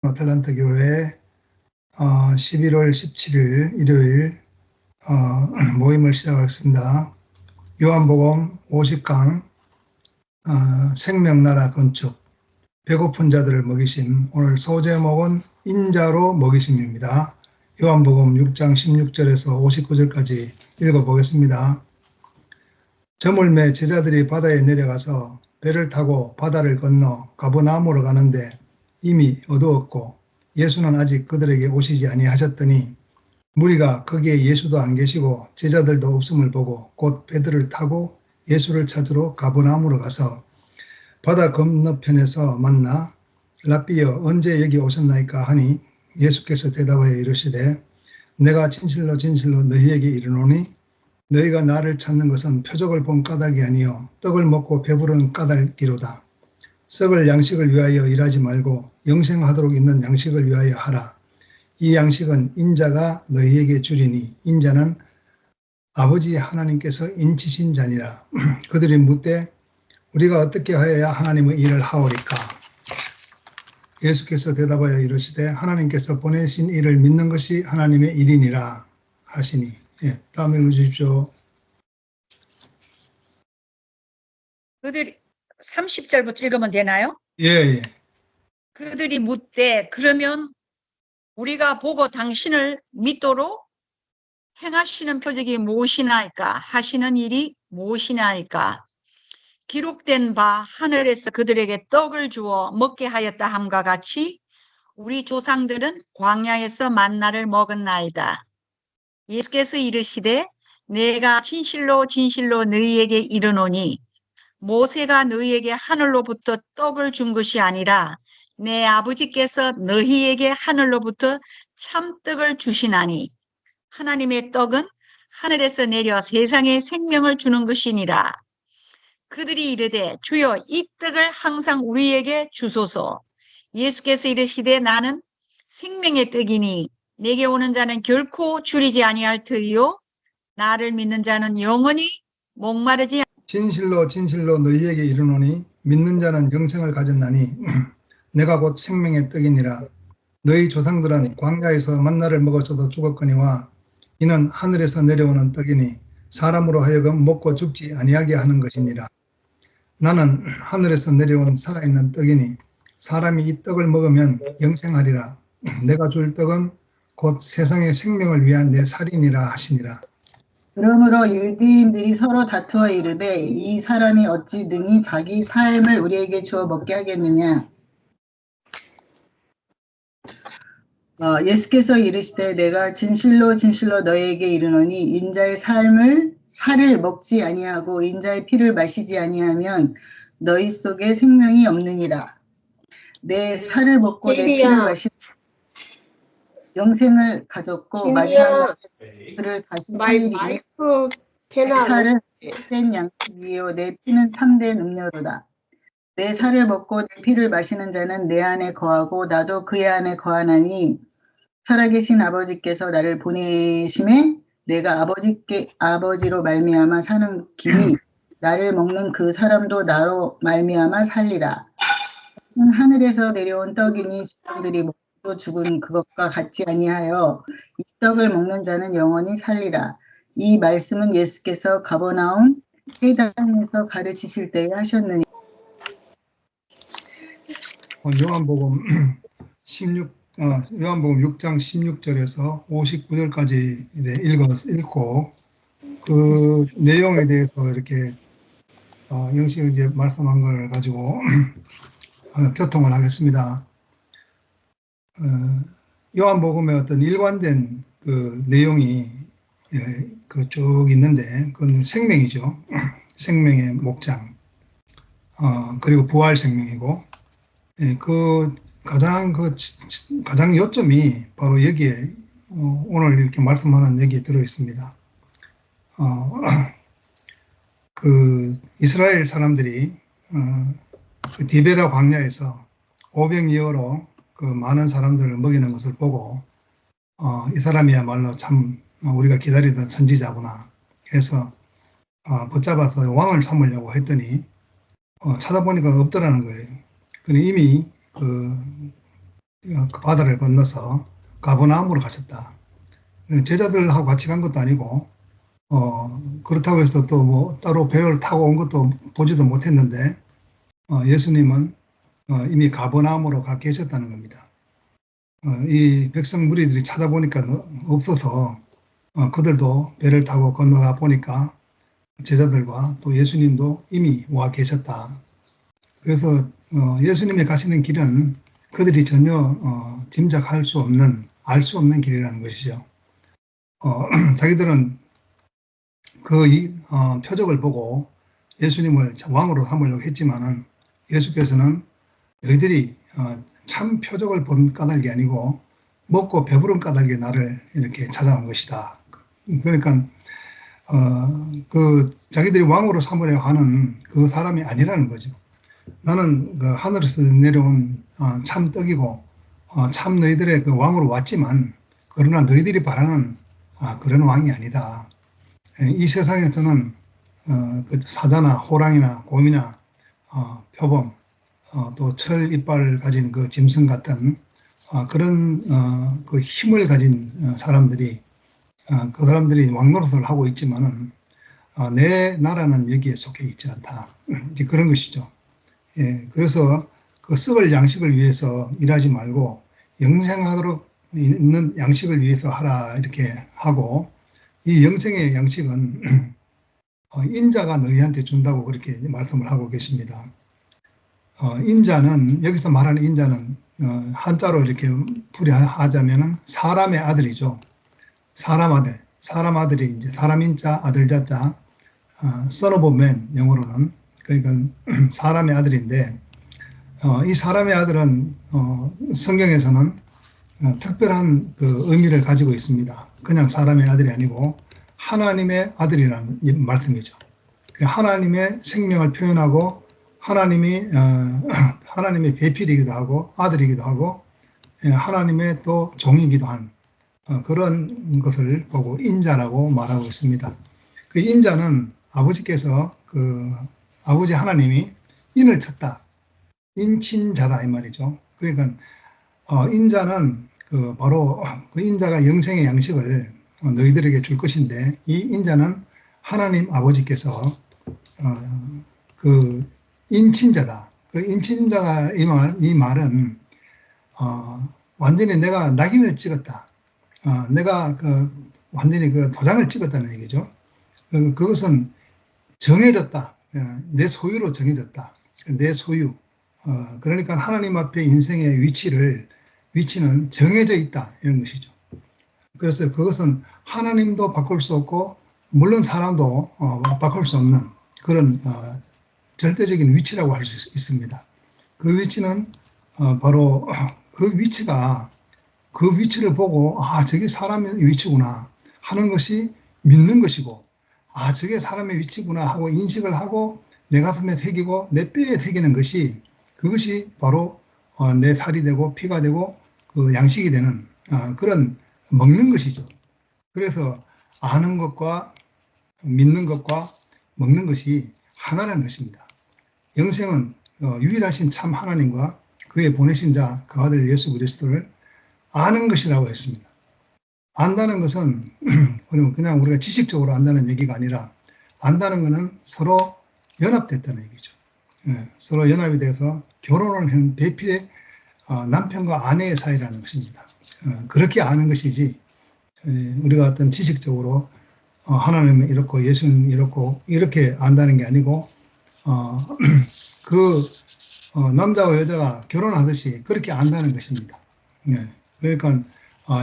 아틀란타 교회 11월 17일 일요일 모임을 시작하겠습니다. 요한복음 50강 생명나라 건축 배고픈 자들을 먹이심. 오늘 소제목은 인자로 먹이심입니다. 요한복음 6장 16절에서 59절까지 읽어보겠습니다. 저물매 제자들이 바다에 내려가서 배를 타고 바다를 건너 가버나움으로 가는데 이미 어두웠고 예수는 아직 그들에게 오시지 아니하셨더니 무리가 거기에 예수도 안 계시고 제자들도 없음을 보고 곧 배들을 타고 예수를 찾으러 가버나움으로 가서 바다 건너편에서 만나 랍비여 언제 여기 오셨나이까 하니 예수께서 대답하여 이르시되 내가 진실로 진실로 너희에게 이르노니 너희가 나를 찾는 것은 표적을 본 까닭이 아니요 떡을 먹고 배부른 까닭이로다. 썩을 양식을 위하여 일하지 말고 영생하도록 있는 양식을 위하여 하라. 이 양식은 인자가 너희에게 주리니 인자는 아버지 하나님께서 인치신 자니라. 그들이 묻되 우리가 어떻게 하여야 하나님의 일을 하오리까? 예수께서 대답하여 이르시되 하나님께서 보내신 일을 믿는 것이 하나님의 일이니라 하시니. 다음 읽어주십시오. 그들이 30절부터 읽으면 되나요? 예. 그들이 묻되 그러면 우리가 보고 당신을 믿도록 행하시는 표적이 무엇이나이까? 하시는 일이 무엇이나이까? 기록된 바 하늘에서 그들에게 떡을 주어 먹게 하였다 함과 같이 우리 조상들은 광야에서 만나를 먹었나이다. 예수께서 이르시되 내가 진실로 진실로 너희에게 이르노니 모세가 너희에게 하늘로부터 떡을 준 것이 아니라 내 아버지께서 너희에게 하늘로부터 참떡을 주시나니 하나님의 떡은 하늘에서 내려 세상에 생명을 주는 것이니라. 그들이 이르되 주여 이 떡을 항상 우리에게 주소서. 예수께서 이르시되 나는 생명의 떡이니 내게 오는 자는 결코 줄이지 아니할 터이요 나를 믿는 자는 영원히 목마르지 진실로 진실로 너희에게 이르노니 믿는 자는 영생을 가졌나니 내가 곧 생명의 떡이니라. 너희 조상들은 광야에서 만나를 먹었어도 죽었거니와 이는 하늘에서 내려오는 떡이니 사람으로 하여금 먹고 죽지 아니하게 하는 것이니라. 나는 하늘에서 내려온 살아있는 떡이니 사람이 이 떡을 먹으면 영생하리라. 내가 줄 떡은 곧 세상의 생명을 위한 내 살이니라 하시니라. 그러므로 유대인들이 서로 다투어 이르되 이 사람이 어찌 능히 자기 삶을 우리에게 주어 먹게 하겠느냐. 예수께서 이르시되 내가 진실로 진실로 너희에게 이르노니 인자의 살을 먹지 아니하고 인자의 피를 마시지 아니하면 너희 속에 생명이 없느니라. 내 살을 먹고 내 피를 마시 영생을 가졌고 마지막 그를 다시 살리리니 내 살은 된 양식이요 내 피는 참된 음료로다. 내 살을 먹고 내 피를 마시는 자는 내 안에 거하고 나도 그의 안에 거하나니 살아계신 아버지께서 나를 보내심에 내가 아버지로 말미암아 사는 길이 나를 먹는 그 사람도 나로 말미암아 살리라. 이것은 하늘에서 내려온 떡이니 조상들이 먹고 죽은 그것과 같지 아니하여 이 떡을 먹는 자는 영원히 살리라. 이 말씀은 예수께서 가버나움 회당에서 가르치실 때에 하셨느니. 요한복음 6장 16절에서 59절까지 읽고 그 내용에 대해서 이렇게 영식이 이제 말씀한 걸 가지고 교통을 하겠습니다. 요한복음의 어떤 일관된 그 내용이 그 쭉 있는데 그건 생명이죠. 생명의 목장 그리고 부활 생명이고 가장 요점이 바로 여기에 오늘 이렇게 말씀하는 얘기에 들어 있습니다. 그 이스라엘 사람들이 그 디베라 광야에서 오병이어로 그 많은 사람들을 먹이는 것을 보고 이 사람이야말로 참 우리가 기다리던 선지자구나 해서 붙잡아서 왕을 삼으려고 했더니 찾아보니까 없더라는 거예요. 이미 그 그 바다를 건너서 가버나움으로 가셨다. 제자들하고 같이 간 것도 아니고 그렇다고 해서 또 뭐 따로 배를 타고 온 것도 보지도 못했는데 예수님은 이미 가버나움으로 가 계셨다는 겁니다. 이 백성 무리들이 찾아보니까 없어서 그들도 배를 타고 건너가 보니까 제자들과 또 예수님도 이미 와 계셨다. 그래서 예수님이 가시는 길은 그들이 전혀 짐작할 수 없는, 알 수 없는 길이라는 것이죠. 자기들은 그 표적을 보고 예수님을 왕으로 삼으려고 했지만은 예수께서는 너희들이 참 표적을 본 까닭이 아니고 먹고 배부른 까닭에 나를 이렇게 찾아온 것이다. 그러니까 그 자기들이 왕으로 삼으려고 하는 그 사람이 아니라는 거죠. 나는 그 하늘에서 내려온 참 떡이고 참 너희들의 그 왕으로 왔지만 그러나 너희들이 바라는 그런 왕이 아니다. 이 세상에서는 그 사자나 호랑이나 곰이나 표범 또 철 이빨을 가진 그 짐승 같은 그런 그 힘을 가진 사람들이 그 사람들이 왕노릇을 하고 있지만은 내 나라는 여기에 속해 있지 않다. 이제 그런 것이죠. 예, 그래서 그 썩을 양식을 위해서 일하지 말고 영생하도록 있는 양식을 위해서 하라 이렇게 하고 이 영생의 양식은 인자가 너희한테 준다고 그렇게 말씀을 하고 계십니다. 인자는 여기서 말하는 인자는 한자로 이렇게 풀이하자면은 사람의 아들이죠. 사람 아들, 사람 아들이 이제 사람 인자, 아들 자자, son of man 영어로는 그러니까 사람의 아들인데 이 사람의 아들은 성경에서는 특별한 그 의미를 가지고 있습니다. 그냥 사람의 아들이 아니고 하나님의 아들이라는 말씀이죠. 하나님의 생명을 표현하고 하나님의 배필이기도 하고 아들이기도 하고 하나님의 또 종이기도 한 그런 것을 보고 인자라고 말하고 있습니다. 그 인자는 아버지께서 그 아버지 하나님이 인을 쳤다. 인친자다 이 말이죠. 그러니까 인자는 그 바로 그 인자가 영생의 양식을 너희들에게 줄 것인데 이 인자는 하나님 아버지께서 그 인친자다. 그 인친자다 이 말은 완전히 내가 낙인을 찍었다. 내가 그 완전히 그 도장을 찍었다는 얘기죠. 그것은 정해졌다. 내 소유로 정해졌다. 내 소유. 그러니까 하나님 앞에 인생의 위치는 정해져 있다. 이런 것이죠. 그래서 그것은 하나님도 바꿀 수 없고, 물론 사람도 바꿀 수 없는 그런 절대적인 위치라고 할 수 있습니다. 그 위치는 바로 그 위치가 그 위치를 보고 저게 사람의 위치구나 하는 것이 믿는 것이고 저게 사람의 위치구나 하고 인식을 하고 내 가슴에 새기고 내 뼈에 새기는 것이 그것이 바로 내 살이 되고 피가 되고 그 양식이 되는 그런 먹는 것이죠. 그래서 아는 것과 믿는 것과 먹는 것이 하나라는 것입니다. 영생은 유일하신 참 하나님과 그의 보내신 자, 그 아들 예수 그리스도를 아는 것이라고 했습니다. 안다는 것은 그냥 우리가 지식적으로 안다는 얘기가 아니라 안다는 것은 서로 연합됐다는 얘기죠. 서로 연합이 돼서 결혼을 한 배필의 남편과 아내의 사이라는 것입니다. 그렇게 아는 것이지 우리가 어떤 지식적으로 하나님은 이렇고 예수는 이렇고 이렇게 안다는 게 아니고 그 남자와 여자가 결혼하듯이 그렇게 안다는 것입니다. 그러니까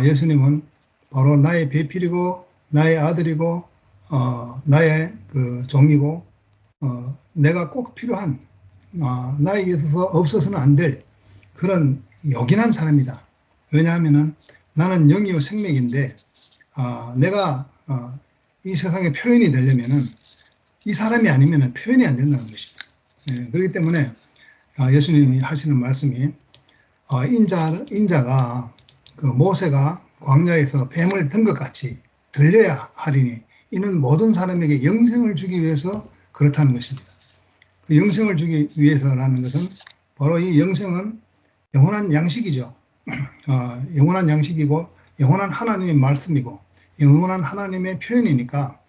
예수님은 바로 나의 배필이고 나의 아들이고 나의 그 종이고 내가 꼭 필요한 나에게 있어서 없어서는 안 될 그런 요긴한 사람이다. 왜냐하면은 나는 영이요 생명인데 내가 이 세상에 표현이 되려면은 이 사람이 아니면은 표현이 안 된다는 것입니다. 그렇기 때문에 예수님이 하시는 말씀이 인자가 그 모세가 광야에서 뱀을 든 것 같이 들려야 하리니 이는 모든 사람에게 영생을 주기 위해서 그렇다는 것입니다. 그 영생을 주기 위해서라는 것은 바로 이 영생은 영원한 양식이죠. 영원한 양식이고 영원한 하나님의 말씀이고 영원한 하나님의 표현이니까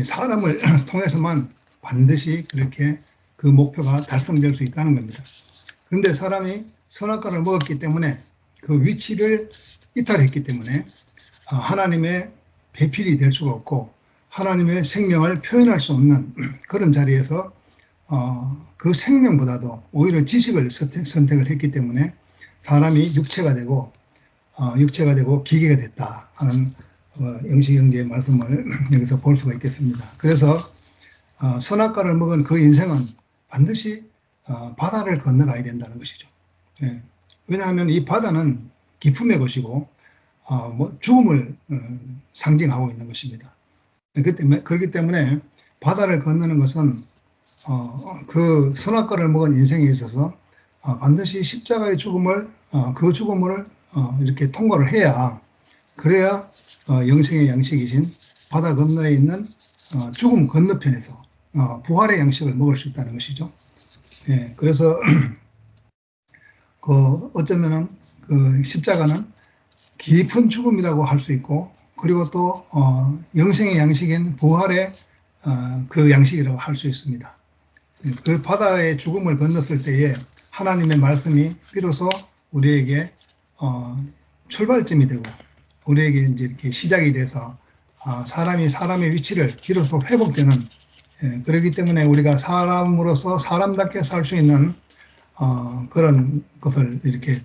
사람을 통해서만 반드시 그렇게 그 목표가 달성될 수 있다는 겁니다. 그런데 사람이 선악과를 먹었기 때문에 그 위치를 이탈했기 때문에 하나님의 배필이 될 수가 없고 하나님의 생명을 표현할 수 없는 그런 자리에서 그 생명보다도 오히려 지식을 선택을 했기 때문에 사람이 육체가 되고 기계가 됐다 하는 영시경제의 말씀을 여기서 볼 수가 있겠습니다. 그래서 선악과를 먹은 그 인생은 반드시 바다를 건너가야 된다는 것이죠. 예. 왜냐하면 이 바다는 기품의 것이고 죽음을 상징하고 있는 것입니다. 그렇기 때문에 바다를 건너는 것은 그 선악과를 먹은 인생에 있어서 반드시 십자가의 죽음을 그 죽음을 이렇게 통과를 해야 그래야 영생의 양식이신 바다 건너에 있는 죽음 건너편에서 부활의 양식을 먹을 수 있다는 것이죠. 예, 그래서 어쩌면은 그 십자가는 깊은 죽음이라고 할 수 있고 그리고 또 영생의 양식인 부활의 그 양식이라고 할 수 있습니다. 그 바다의 죽음을 건넜을 때에 하나님의 말씀이 비로소 우리에게 출발점이 되고 우리에게 이제 이렇게 시작이 돼서 사람이 사람의 위치를 비로소 회복되는 그렇기 때문에 우리가 사람으로서 사람답게 살 수 있는 그런 것을 이렇게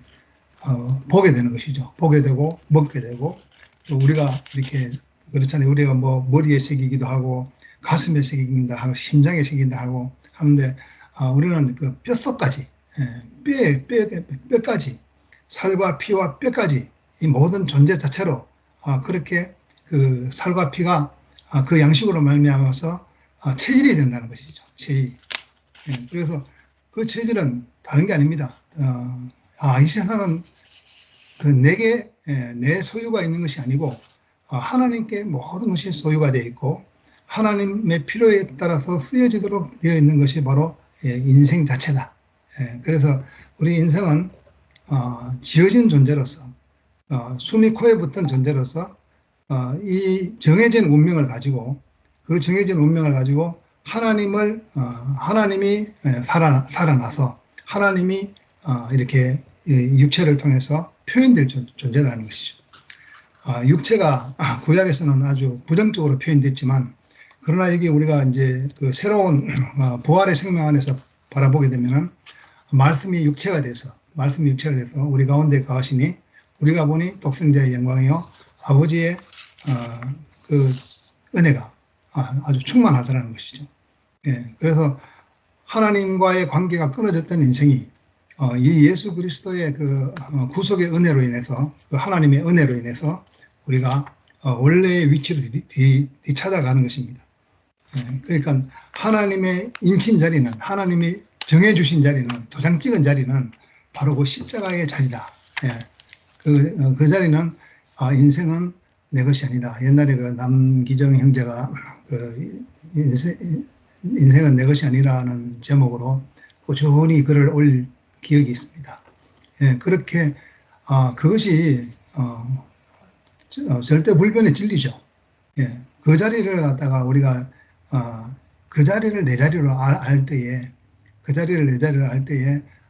보게 되는 것이죠. 보게 되고 먹게 되고 또 우리가 이렇게 그렇잖아요. 우리가 뭐 머리에 새기기도 하고 가슴에 새기기도 하고 심장에 새기기도 하고 하는데 우리는 그 뼛속까지 뼈까지 살과 피와 뼈까지 이 모든 존재 자체로 그렇게 그 살과 피가 그 양식으로 말미암아서 체질이 된다는 것이죠. 체질. 그래서 그 체질은 다른 게 아닙니다. 이 세상은 그 내게 내 소유가 있는 것이 아니고 하나님께 모든 것이 소유가 되어 있고 하나님의 필요에 따라서 쓰여지도록 되어 있는 것이 바로 인생 자체다. 그래서 우리 인생은 지어진 존재로서 숨이 코에 붙은 존재로서 이 정해진 운명을 가지고 그 정해진 운명을 가지고 하나님이 살아나서 하나님이 이렇게 육체를 통해서 표현될 존재라는 것이죠. 육체가 구약에서는 아주 부정적으로 표현됐지만 그러나 여기 우리가 이제 그 새로운 부활의 생명 안에서 바라보게 되면은 말씀이 육체가 돼서 우리 가운데 거하시니 우리가 보니 독생자의 영광이요 아버지의 그 은혜가 아주 충만하다는 것이죠. 그래서 하나님과의 관계가 끊어졌던 인생이 이 예수 그리스도의 그 구속의 은혜로 인해서 그 하나님의 은혜로 인해서 우리가 원래의 위치로 되찾아가는 것입니다. 그러니까 하나님의 인친 자리는 하나님이 정해주신 자리는 도장 찍은 자리는 바로 그 십자가의 자리다. 그 자리는 인생은 내 것이 아니다. 옛날에 그 남기정 형제가 그 인생은 내 것이 아니라는 제목으로 꾸준히 글을 올 기억이 있습니다. 그렇게 그것이 절대 불변의 진리죠. 그 자리를 갖다가 우리가 그 자리를 내 자리로 알 때에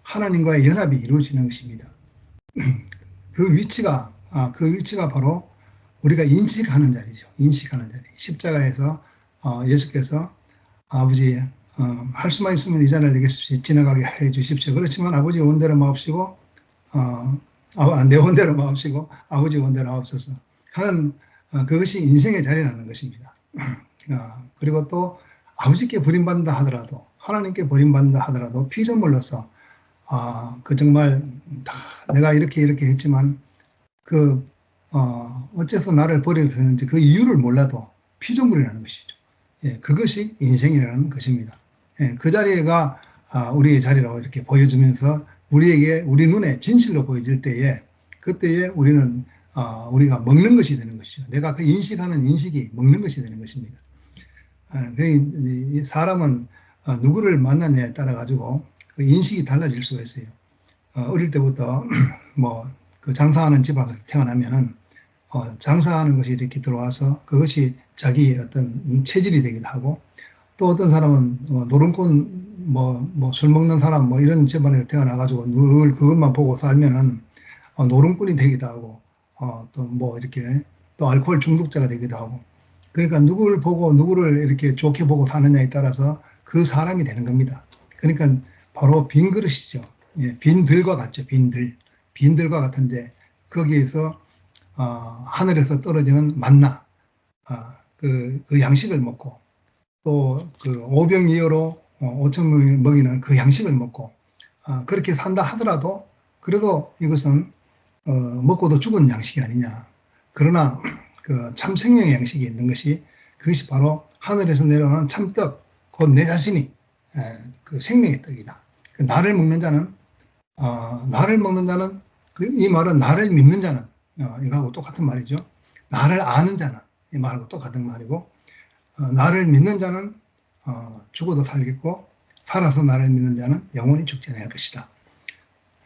하나님과의 연합이 이루어지는 것입니다. 그 위치가 바로 우리가 인식하는 자리죠. 인식하는 자리. 십자가에서 예수께서 아버지 할 수만 있으면 이 잔을 내게 지나가게 해 주십시오. 그렇지만 아버지 원대로 마옵시고 내 원대로 마옵시고 아버지 원대로 마옵소서 하는 그것이 인생의 자리라는 것입니다. 그리고 또 아버지께 버림받는다 하더라도 하나님께 버림받는다 하더라도 피조물로서 그 정말 내가 이렇게 했지만 어째서 나를 버리셨는지 그 이유를 몰라도 피조물이라는 것이죠. 그것이 인생이라는 것입니다. 그 자리가 우리의 자리라고 이렇게 보여주면서 우리 눈에 진실로 보여질 때에 그때에 우리가 먹는 것이 되는 것이죠. 내가 그 인식하는 인식이 먹는 것이 되는 것입니다. 사람은 누구를 만나냐에 따라 가지고 그 인식이 달라질 수가 있어요. 어릴 때부터 뭐 그 장사하는 집안에서 태어나면은 장사하는 것이 이렇게 들어와서 그것이 자기 어떤 체질이 되기도 하고, 또 어떤 사람은 노름꾼 술 먹는 사람 이런 집안에서 태어나가지고 늘 그것만 보고 살면은 노름꾼이 되기도 하고, 또 이렇게 또 알코올 중독자가 되기도 하고, 그러니까 누구를 보고 누구를 이렇게 좋게 보고 사느냐에 따라서 그 사람이 되는 겁니다. 그러니까 바로 빈 그릇이죠. 예, 빈들과 같죠. 빈들과 같은데 거기에서 하늘에서 떨어지는 만나, 그 양식을 먹고, 또 그 오병이어로 5천 명을 먹이는 그 양식을 먹고, 그렇게 산다 하더라도 그래도 이것은 먹고도 죽은 양식이 아니냐. 그러나 그 참 생명의 양식이 있는 것이, 그것이 바로 하늘에서 내려오는 참떡, 곧 내 자신이 그 생명의 떡이다. 그 나를 먹는 자는 이 말은 나를 믿는 자는, 이거하고 똑같은 말이죠. 나를 아는 자는, 이 말하고 똑같은 말이고, 나를 믿는 자는 죽어도 살겠고, 살아서 나를 믿는 자는 영원히 죽지 않을 것이다.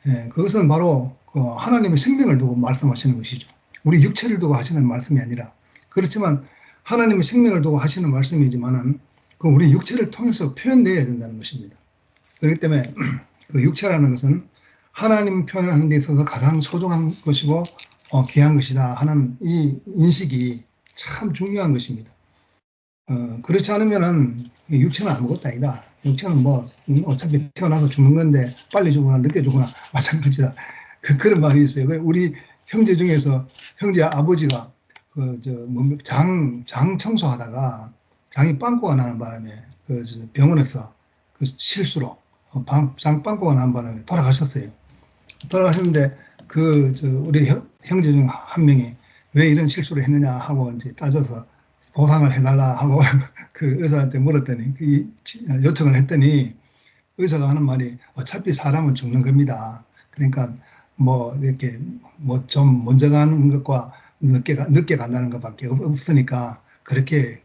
예, 그것은 바로 하나님의 생명을 두고 말씀하시는 것이죠. 우리 육체를 두고 하시는 말씀이 아니라, 그렇지만 하나님의 생명을 두고 하시는 말씀이지만은 그 우리 육체를 통해서 표현되어야 된다는 것입니다. 그렇기 때문에 그 육체라는 것은 하나님 표현하는 데 있어서 가장 소중한 것이고 귀한 것이다 하는 이 인식이 참 중요한 것입니다. 그렇지 않으면은 육체는 아무것도 아니다. 육체는 어차피 태어나서 죽는 건데 빨리 죽거나 늦게 죽거나 마찬가지다. 그런 말이 있어요. 우리 형제 중에서 형제 아버지가 장 청소하다가 장이 빵꾸가 나는 바람에 병원에서 실수로 장 빵꾸가 나는 바람에 돌아가셨어요. 돌아가셨는데 우리 형제 중 한 명이 왜 이런 실수를 했느냐 하고 이제 따져서 보상을 해달라 하고 그 의사한테 물었더니, 요청을 했더니 의사가 하는 말이 어차피 사람은 죽는 겁니다. 그러니까 이렇게 좀 먼저 가는 것과 늦게 간다는 것밖에 없으니까 그렇게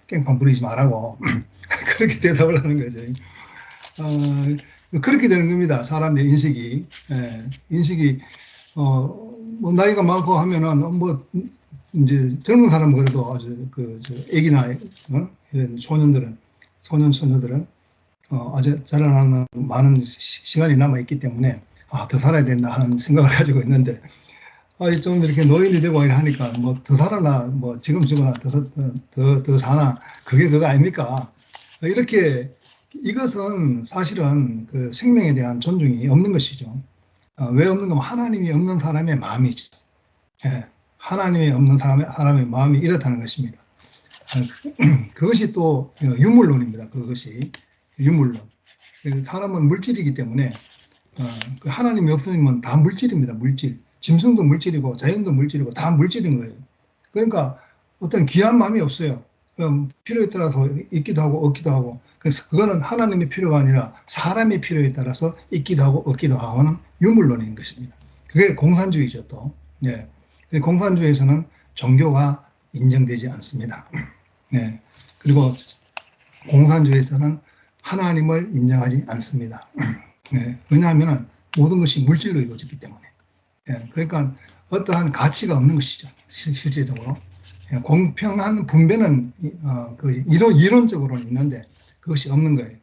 깽판 부리지 말라고 그렇게 대답을 하는 거죠. 그렇게 되는 겁니다. 사람의 인식이. 인식이 나이가 많고 하면은 이제 젊은 사람은 그래도 아주 애기나 이런 소녀들은 아주 자라나는 많은 시간이 남아 있기 때문에 더 살아야 된다 하는 생각을 가지고 있는데, 좀 이렇게 노인이 되고 하니까 더 살아나 지금 죽거나 더 사나 그게 그거 아닙니까? 이렇게 이것은 사실은 그 생명에 대한 존중이 없는 것이죠. 왜 없는 건 하나님이 없는 사람의 마음이죠. 예, 하나님이 없는 사람의 마음이 이렇다는 것입니다. 그것이 또 유물론입니다. 그것이 유물론. 사람은 물질이기 때문에 그 하나님이 없으면 다 물질입니다. 물질. 짐승도 물질이고 자연도 물질이고 다 물질인 거예요. 그러니까 어떤 귀한 마음이 없어요. 필요에 따라서 있기도 하고 없기도 하고, 그래서 그거는 하나님의 필요가 아니라 사람의 필요에 따라서 있기도 하고 없기도 하고는 유물론인 것입니다. 그게 공산주의죠. 또 공산주의에서는 종교가 인정되지 않습니다. 그리고 공산주의에서는 하나님을 인정하지 않습니다. 왜냐하면 모든 것이 물질로 이루어졌기 때문에. 그러니까 어떠한 가치가 없는 것이죠. 실제적으로. 공평한 분배는 이론적으로는 있는데 그것이 없는 거예요.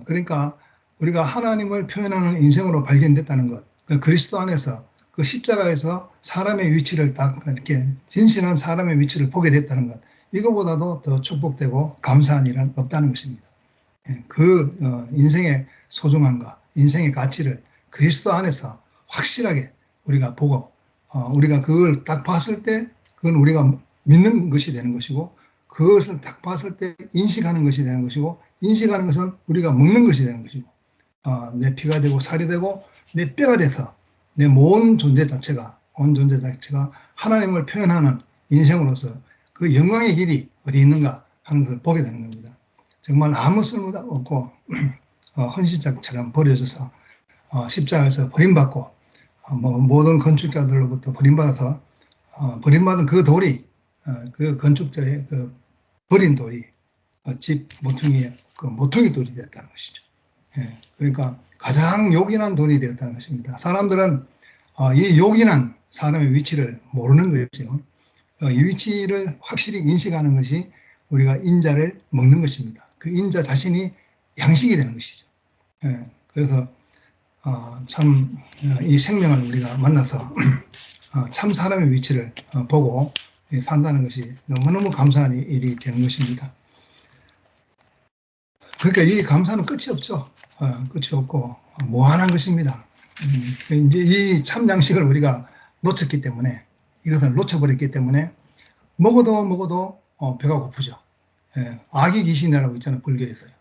그러니까 우리가 하나님을 표현하는 인생으로 발견됐다는 것, 그리스도 안에서 그 십자가에서 사람의 위치를 딱 이렇게 진실한 사람의 위치를 보게 됐다는 것, 이거보다도 더 축복되고 감사한 일은 없다는 것입니다. 그 인생의 소중함과 인생의 가치를 그리스도 안에서 확실하게 우리가 보고, 우리가 그걸 딱 봤을 때 그건 우리가 믿는 것이 되는 것이고, 그것을 딱 봤을 때 인식하는 것이 되는 것이고, 인식하는 것은 우리가 먹는 것이 되는 것이고, 내 피가 되고 살이 되고 내 뼈가 돼서 내 온 존재 자체가 하나님을 표현하는 인생으로서 그 영광의 길이 어디 있는가 하는 것을 보게 되는 겁니다. 정말 아무 쓸모도 없고 헌신자처럼 버려져서 십자가에서 버림받고 모든 건축자들로부터 버림받아서 버림받은 그 돌이, 그 건축자의 그 버린 돌이 집 모퉁이의 그 모퉁이 돌이 되었다는 것이죠. 그러니까 가장 요긴한 돌이 되었다는 것입니다. 사람들은 이 요긴한 사람의 위치를 모르는 거죠. 이 위치를 확실히 인식하는 것이 우리가 인자를 먹는 것입니다. 그 인자 자신이 양식이 되는 것이죠. 그래서 참 이 생명을 우리가 만나서 참 사람의 위치를 보고 산다는 것이 너무너무 감사한 일이 되는 것입니다. 그러니까 이 감사는 끝이 없죠. 끝이 없고 무한한 것입니다. 이제 이 참 양식을 우리가 놓쳤기 때문에, 이것을 놓쳐버렸기 때문에 먹어도 배가 고프죠. 아기 귀신이라고 있잖아요, 불교에서요.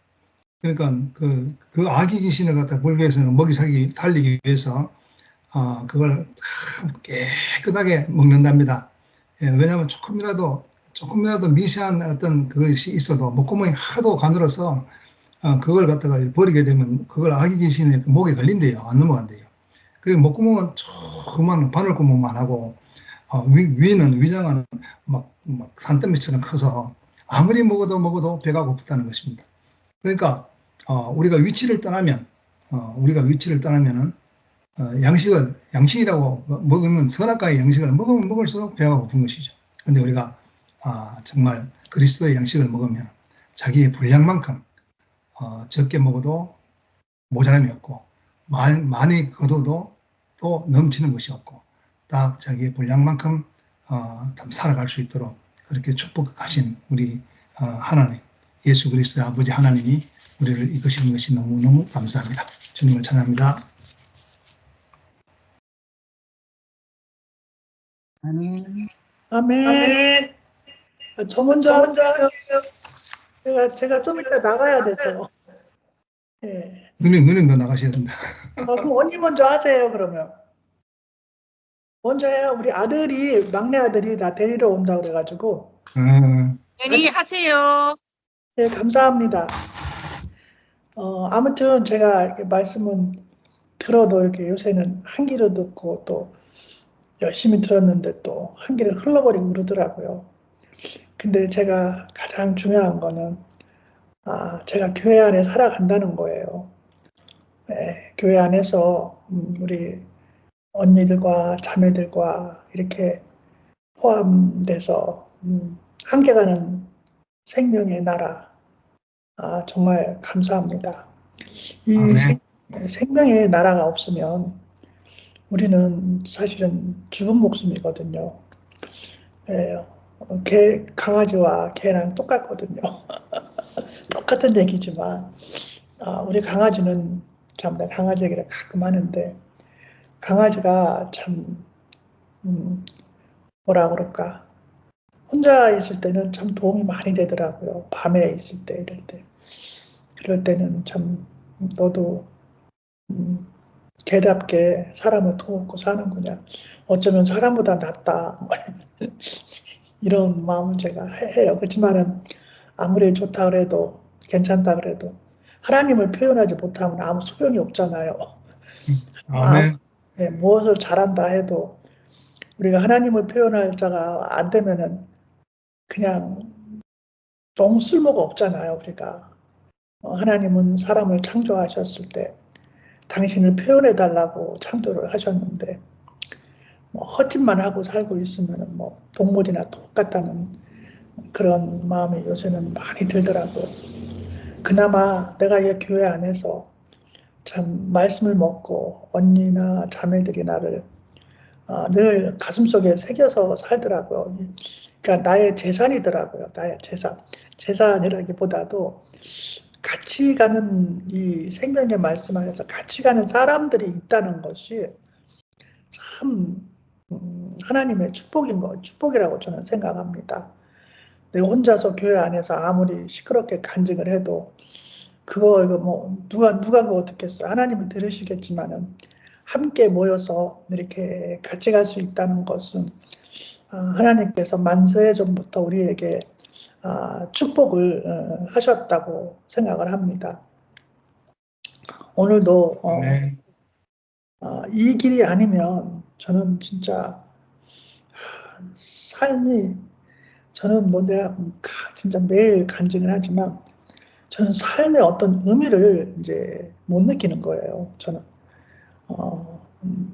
그러니까 그 아기 귀신을 갖다 불교에서는 먹이 살리기 위해서 그걸 깨끗하게 먹는답니다. 왜냐하면 조금이라도 미세한 어떤 그것이 있어도 목구멍이 하도 가늘어서 그걸 갖다가 버리게 되면 그걸 아기 귀신의 목에 걸린대요. 안 넘어간대요. 그리고 목구멍은 조그만 바늘구멍만 하고 위장은 막 산더미처럼 커서 아무리 먹어도 배가 고프다는 것입니다. 그러니까 우리가 위치를 떠나면은 양식이라고 먹으면 선악과의 양식을 먹으면 먹을수록 배가 고픈 것이죠. 근데 우리가 정말 그리스도의 양식을 먹으면 자기의 분량만큼 적게 먹어도 모자람이 없고 많이 거둬도 또 넘치는 것이 없고 딱 자기의 분량만큼 살아갈 수 있도록 그렇게 축복하신 우리 하나님, 예수 그리스도의 아버지 하나님이 우리를 이끄시는 것이 너무너무 감사합니다. 주님을 찬양합니다. 아멘. 아멘. 저 먼저 제가 좀 이따 나가야 돼서. 예. 누님 더 나가셔야 된다. 그럼 언니 먼저 하세요, 그러면. 먼저 해요. 우리 막내 아들이 나 데리러 온다고 그래가지고. 언니 하세요. 네, 감사합니다. 아무튼 제가 이렇게 말씀은 들어도 이렇게 요새는 한 귀로 듣고 또 열심히 들었는데 또 한 귀를 흘러버리고 그러더라고요. 근데 제가 가장 중요한 거는 제가 교회 안에 살아간다는 거예요. 네, 교회 안에서 우리 언니들과 자매들과 이렇게 포함돼서 함께가는 생명의 나라, 정말 감사합니다. 이 생명의 나라가 없으면 우리는 사실은 죽은 목숨이거든요. 강아지와 개랑 똑같거든요. 똑같은 얘기지만 우리 강아지는 참 내가 강아지 얘기를 가끔 하는데 강아지가 참 뭐라 그럴까 혼자 있을 때는 참 도움이 많이 되더라고요. 밤에 있을 때 이럴 때 그럴 때는 참 너도 개답게 사람을 도우고 사는구나. 어쩌면 사람보다 낫다. 이런 마음을 제가 해요. 그렇지만은 아무리 좋다 그래도 괜찮다 그래도 하나님을 표현하지 못하면 아무 소용이 없잖아요. 무엇을 잘한다 해도 우리가 하나님을 표현할 자가 안 되면은 그냥 너무 쓸모가 없잖아요. 우리가 하나님은 사람을 창조하셨을 때 당신을 표현해 달라고 창조를 하셨는데 헛짓만 하고 살고 있으면 동물이나 똑같다는 그런 마음이 요새는 많이 들더라고요. 그나마 내가 이 교회 안에서 참 말씀을 먹고 언니나 자매들이 나를 늘 가슴속에 새겨서 살더라고요. 그러니까 나의 재산이더라고요. 나의 재산이라기보다도 같이 가는 이 생명의 말씀 안에서 같이 가는 사람들이 있다는 것이 참 하나님의 축복이라고 저는 생각합니다. 내가 혼자서 교회 안에서 아무리 시끄럽게 간증을 해도 이거 누가 그거 듣겠어요. 하나님은 들으시겠지만은 함께 모여서 이렇게 같이 갈 수 있다는 것은 하나님께서 만세 전부터 우리에게 축복을 하셨다고 생각을 합니다. 오늘도 이 길이 아니면 저는 진짜 삶이 저는 내가 진짜 매일 간증을 하지만 저는 삶의 어떤 의미를 이제 못 느끼는 거예요. 저는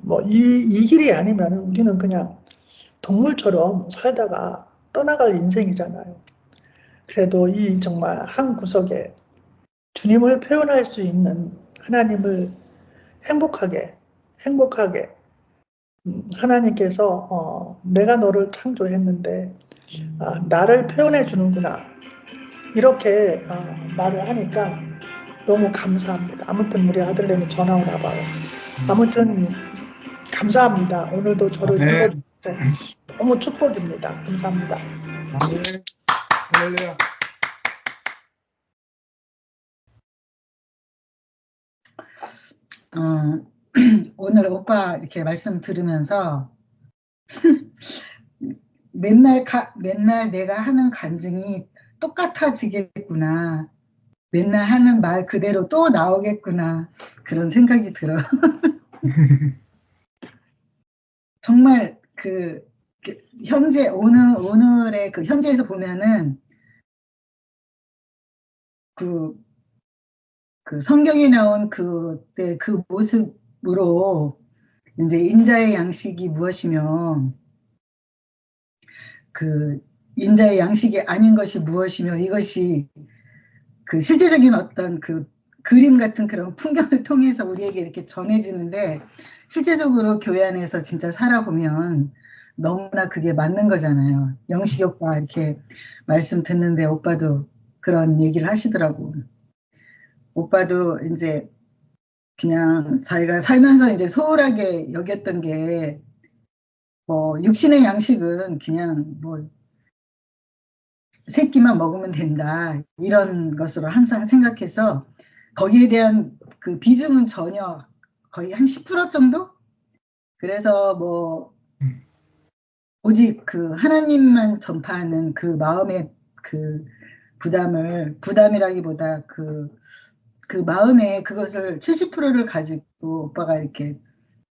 뭐 이 길이 아니면 우리는 그냥 동물처럼 살다가 떠나갈 인생이잖아요. 그래도 이 정말 한 구석에 주님을 표현할 수 있는 하나님을 행복하게 하나님께서 내가 너를 창조했는데 나를 표현해 주는구나 이렇게 말을 하니까 너무 감사합니다. 아무튼 우리 아들내미 전화 오나 봐요. 아무튼 감사합니다. 오늘도 저를 네. 불러주셔서 너무 축복입니다. 감사합니다. 아멘. 할렐루야. 오늘 오빠 이렇게 말씀 들으면서 맨날 내가 하는 간증이 똑같아지겠구나. 맨날 하는 말 그대로 또 나오겠구나. 그런 생각이 들어. 정말 현재 오늘의 그 현재에서 보면은 그 성경에 나온 그때 그 모습으로 이제 인자의 양식이 무엇이며 그 인자의 양식이 아닌 것이 무엇이며 이것이 그 실제적인 어떤 그 그림 같은 그런 풍경을 통해서 우리에게 이렇게 전해지는데 실제적으로 교회 안에서 진짜 살아보면 너무나 그게 맞는 거잖아요. 영식이 오빠 이렇게 말씀 듣는데 오빠도 그런 얘기를 하시더라고. 오빠도 이제 그냥 자기가 살면서 이제 소홀하게 여겼던 게 뭐 육신의 양식은 그냥 뭐 새끼만 먹으면 된다 이런 것으로 항상 생각해서 거기에 대한 그 비중은 전혀 거의 한 10% 정도? 그래서 뭐 오직 그 하나님만 전파하는 그 마음의 그 부담이라기보다 그 마음에 그것을 70%를 가지고 오빠가 이렇게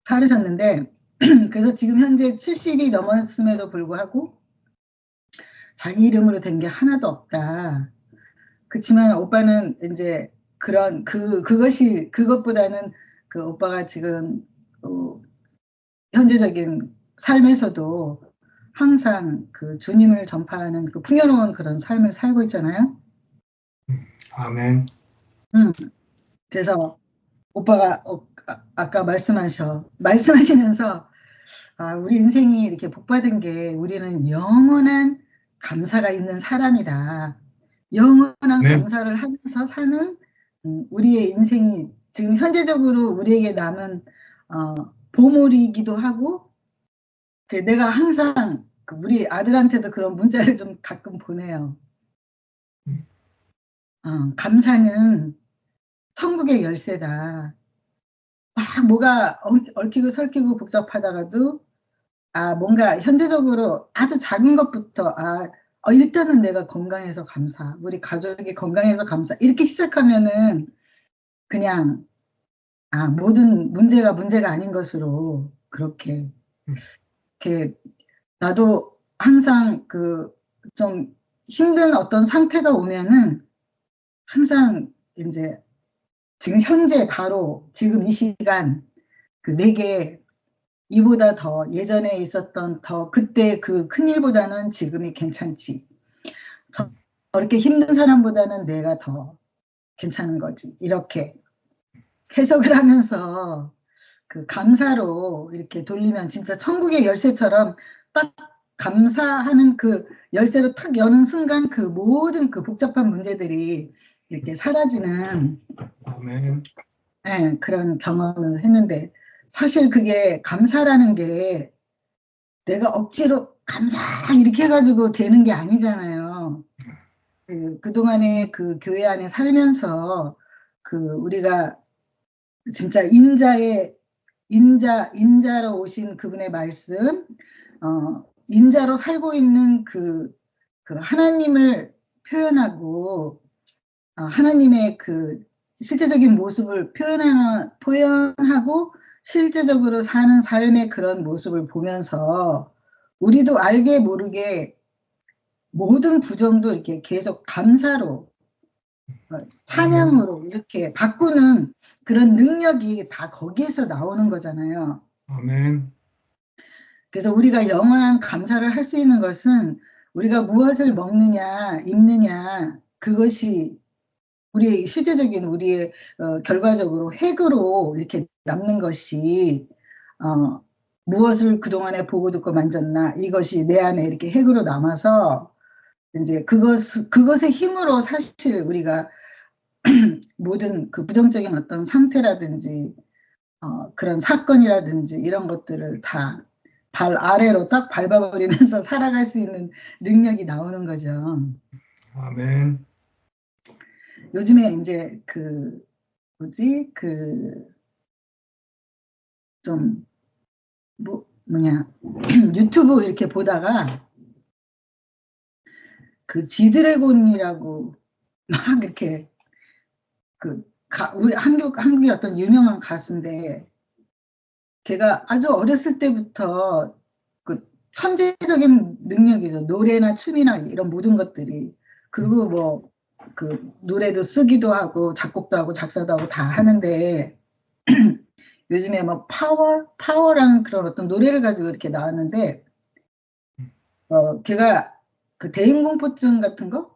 살으셨는데 그래서 지금 현재 70이 넘었음에도 불구하고 자기 이름으로 된 게 하나도 없다. 그렇지만 오빠는 이제 그런 그것보다는 그 오빠가 지금 현재적인 삶에서도 항상 그 주님을 전파하는 그 풍요로운 그런 삶을 살고 있잖아요. 아멘. 그래서 오빠가 아까 말씀하시면서 우리 인생이 이렇게 복받은 게 우리는 영원한 감사가 있는 사람이다. 영원한 네. 감사를 하면서 사는 우리의 인생이 지금 현재적으로 우리에게 남은 보물이기도 하고 내가 항상 우리 아들한테도 그런 문자를 좀 가끔 보내요. 감사는 천국의 열쇠다. 막 뭐가 얽히고 설키고 복잡하다가도 뭔가 현재적으로 아주 작은 것부터 일단은 내가 건강해서 감사, 우리 가족이 건강해서 감사 이렇게 시작하면은 그냥 모든 문제가 아닌 것으로 그렇게 나도 항상 좀 힘든 어떤 상태가 오면은 항상 이제 지금 현재 바로 지금 이 시간 내게 이보다 더 예전에 있었던 그때 그 큰일보다는 지금이 괜찮지. 저렇게 힘든 사람보다는 내가 더 괜찮은 거지. 이렇게 해석을 하면서 그 감사로 이렇게 돌리면 진짜 천국의 열쇠처럼 딱 감사하는 그 열쇠로 탁 여는 순간 그 모든 그 복잡한 문제들이 이렇게 사라지는 아멘. 네, 그런 경험을 했는데 사실 그게 감사라는 게 내가 억지로 감사 이렇게 해가지고 되는 게 아니잖아요. 그동안에 그 교회 안에 살면서 우리가 진짜 인자로 오신 그분의 말씀, 인자로 살고 있는 그 하나님을 표현하고 하나님의 그 실제적인 모습을 표현하고 실제적으로 사는 삶의 그런 모습을 보면서 우리도 알게 모르게 모든 부정도 이렇게 계속 감사로 찬양으로 이렇게 바꾸는 그런 능력이 다 거기에서 나오는 거잖아요. 아멘. 그래서 우리가 영원한 감사를 할 수 있는 것은 우리가 무엇을 먹느냐, 입느냐, 그것이 우리의 실제적인 우리의 결과적으로 핵으로 이렇게 남는 것이 무엇을 그동안에 보고 듣고 만졌나 이것이 내 안에 이렇게 핵으로 남아서 이제 그것의 힘으로 사실 우리가 모든 그 부정적인 어떤 상태라든지 그런 사건이라든지 이런 것들을 다 발 아래로 딱 밟아버리면서 살아갈 수 있는 능력이 나오는 거죠. 아멘. 요즘에 이제 좀 유튜브 이렇게 보다가 그 지드래곤이라고 막 이렇게 우리 한국의 어떤 유명한 가수인데 걔가 아주 어렸을 때부터 그 천재적인 능력이죠. 노래나 춤이나 이런 모든 것들이. 그리고 뭐 그 노래도 쓰기도 하고 작곡도 하고 작사도 하고 다 하는데 요즘에 뭐 파워라는 그런 어떤 노래를 가지고 이렇게 나왔는데 걔가 그 대인공포증 같은 거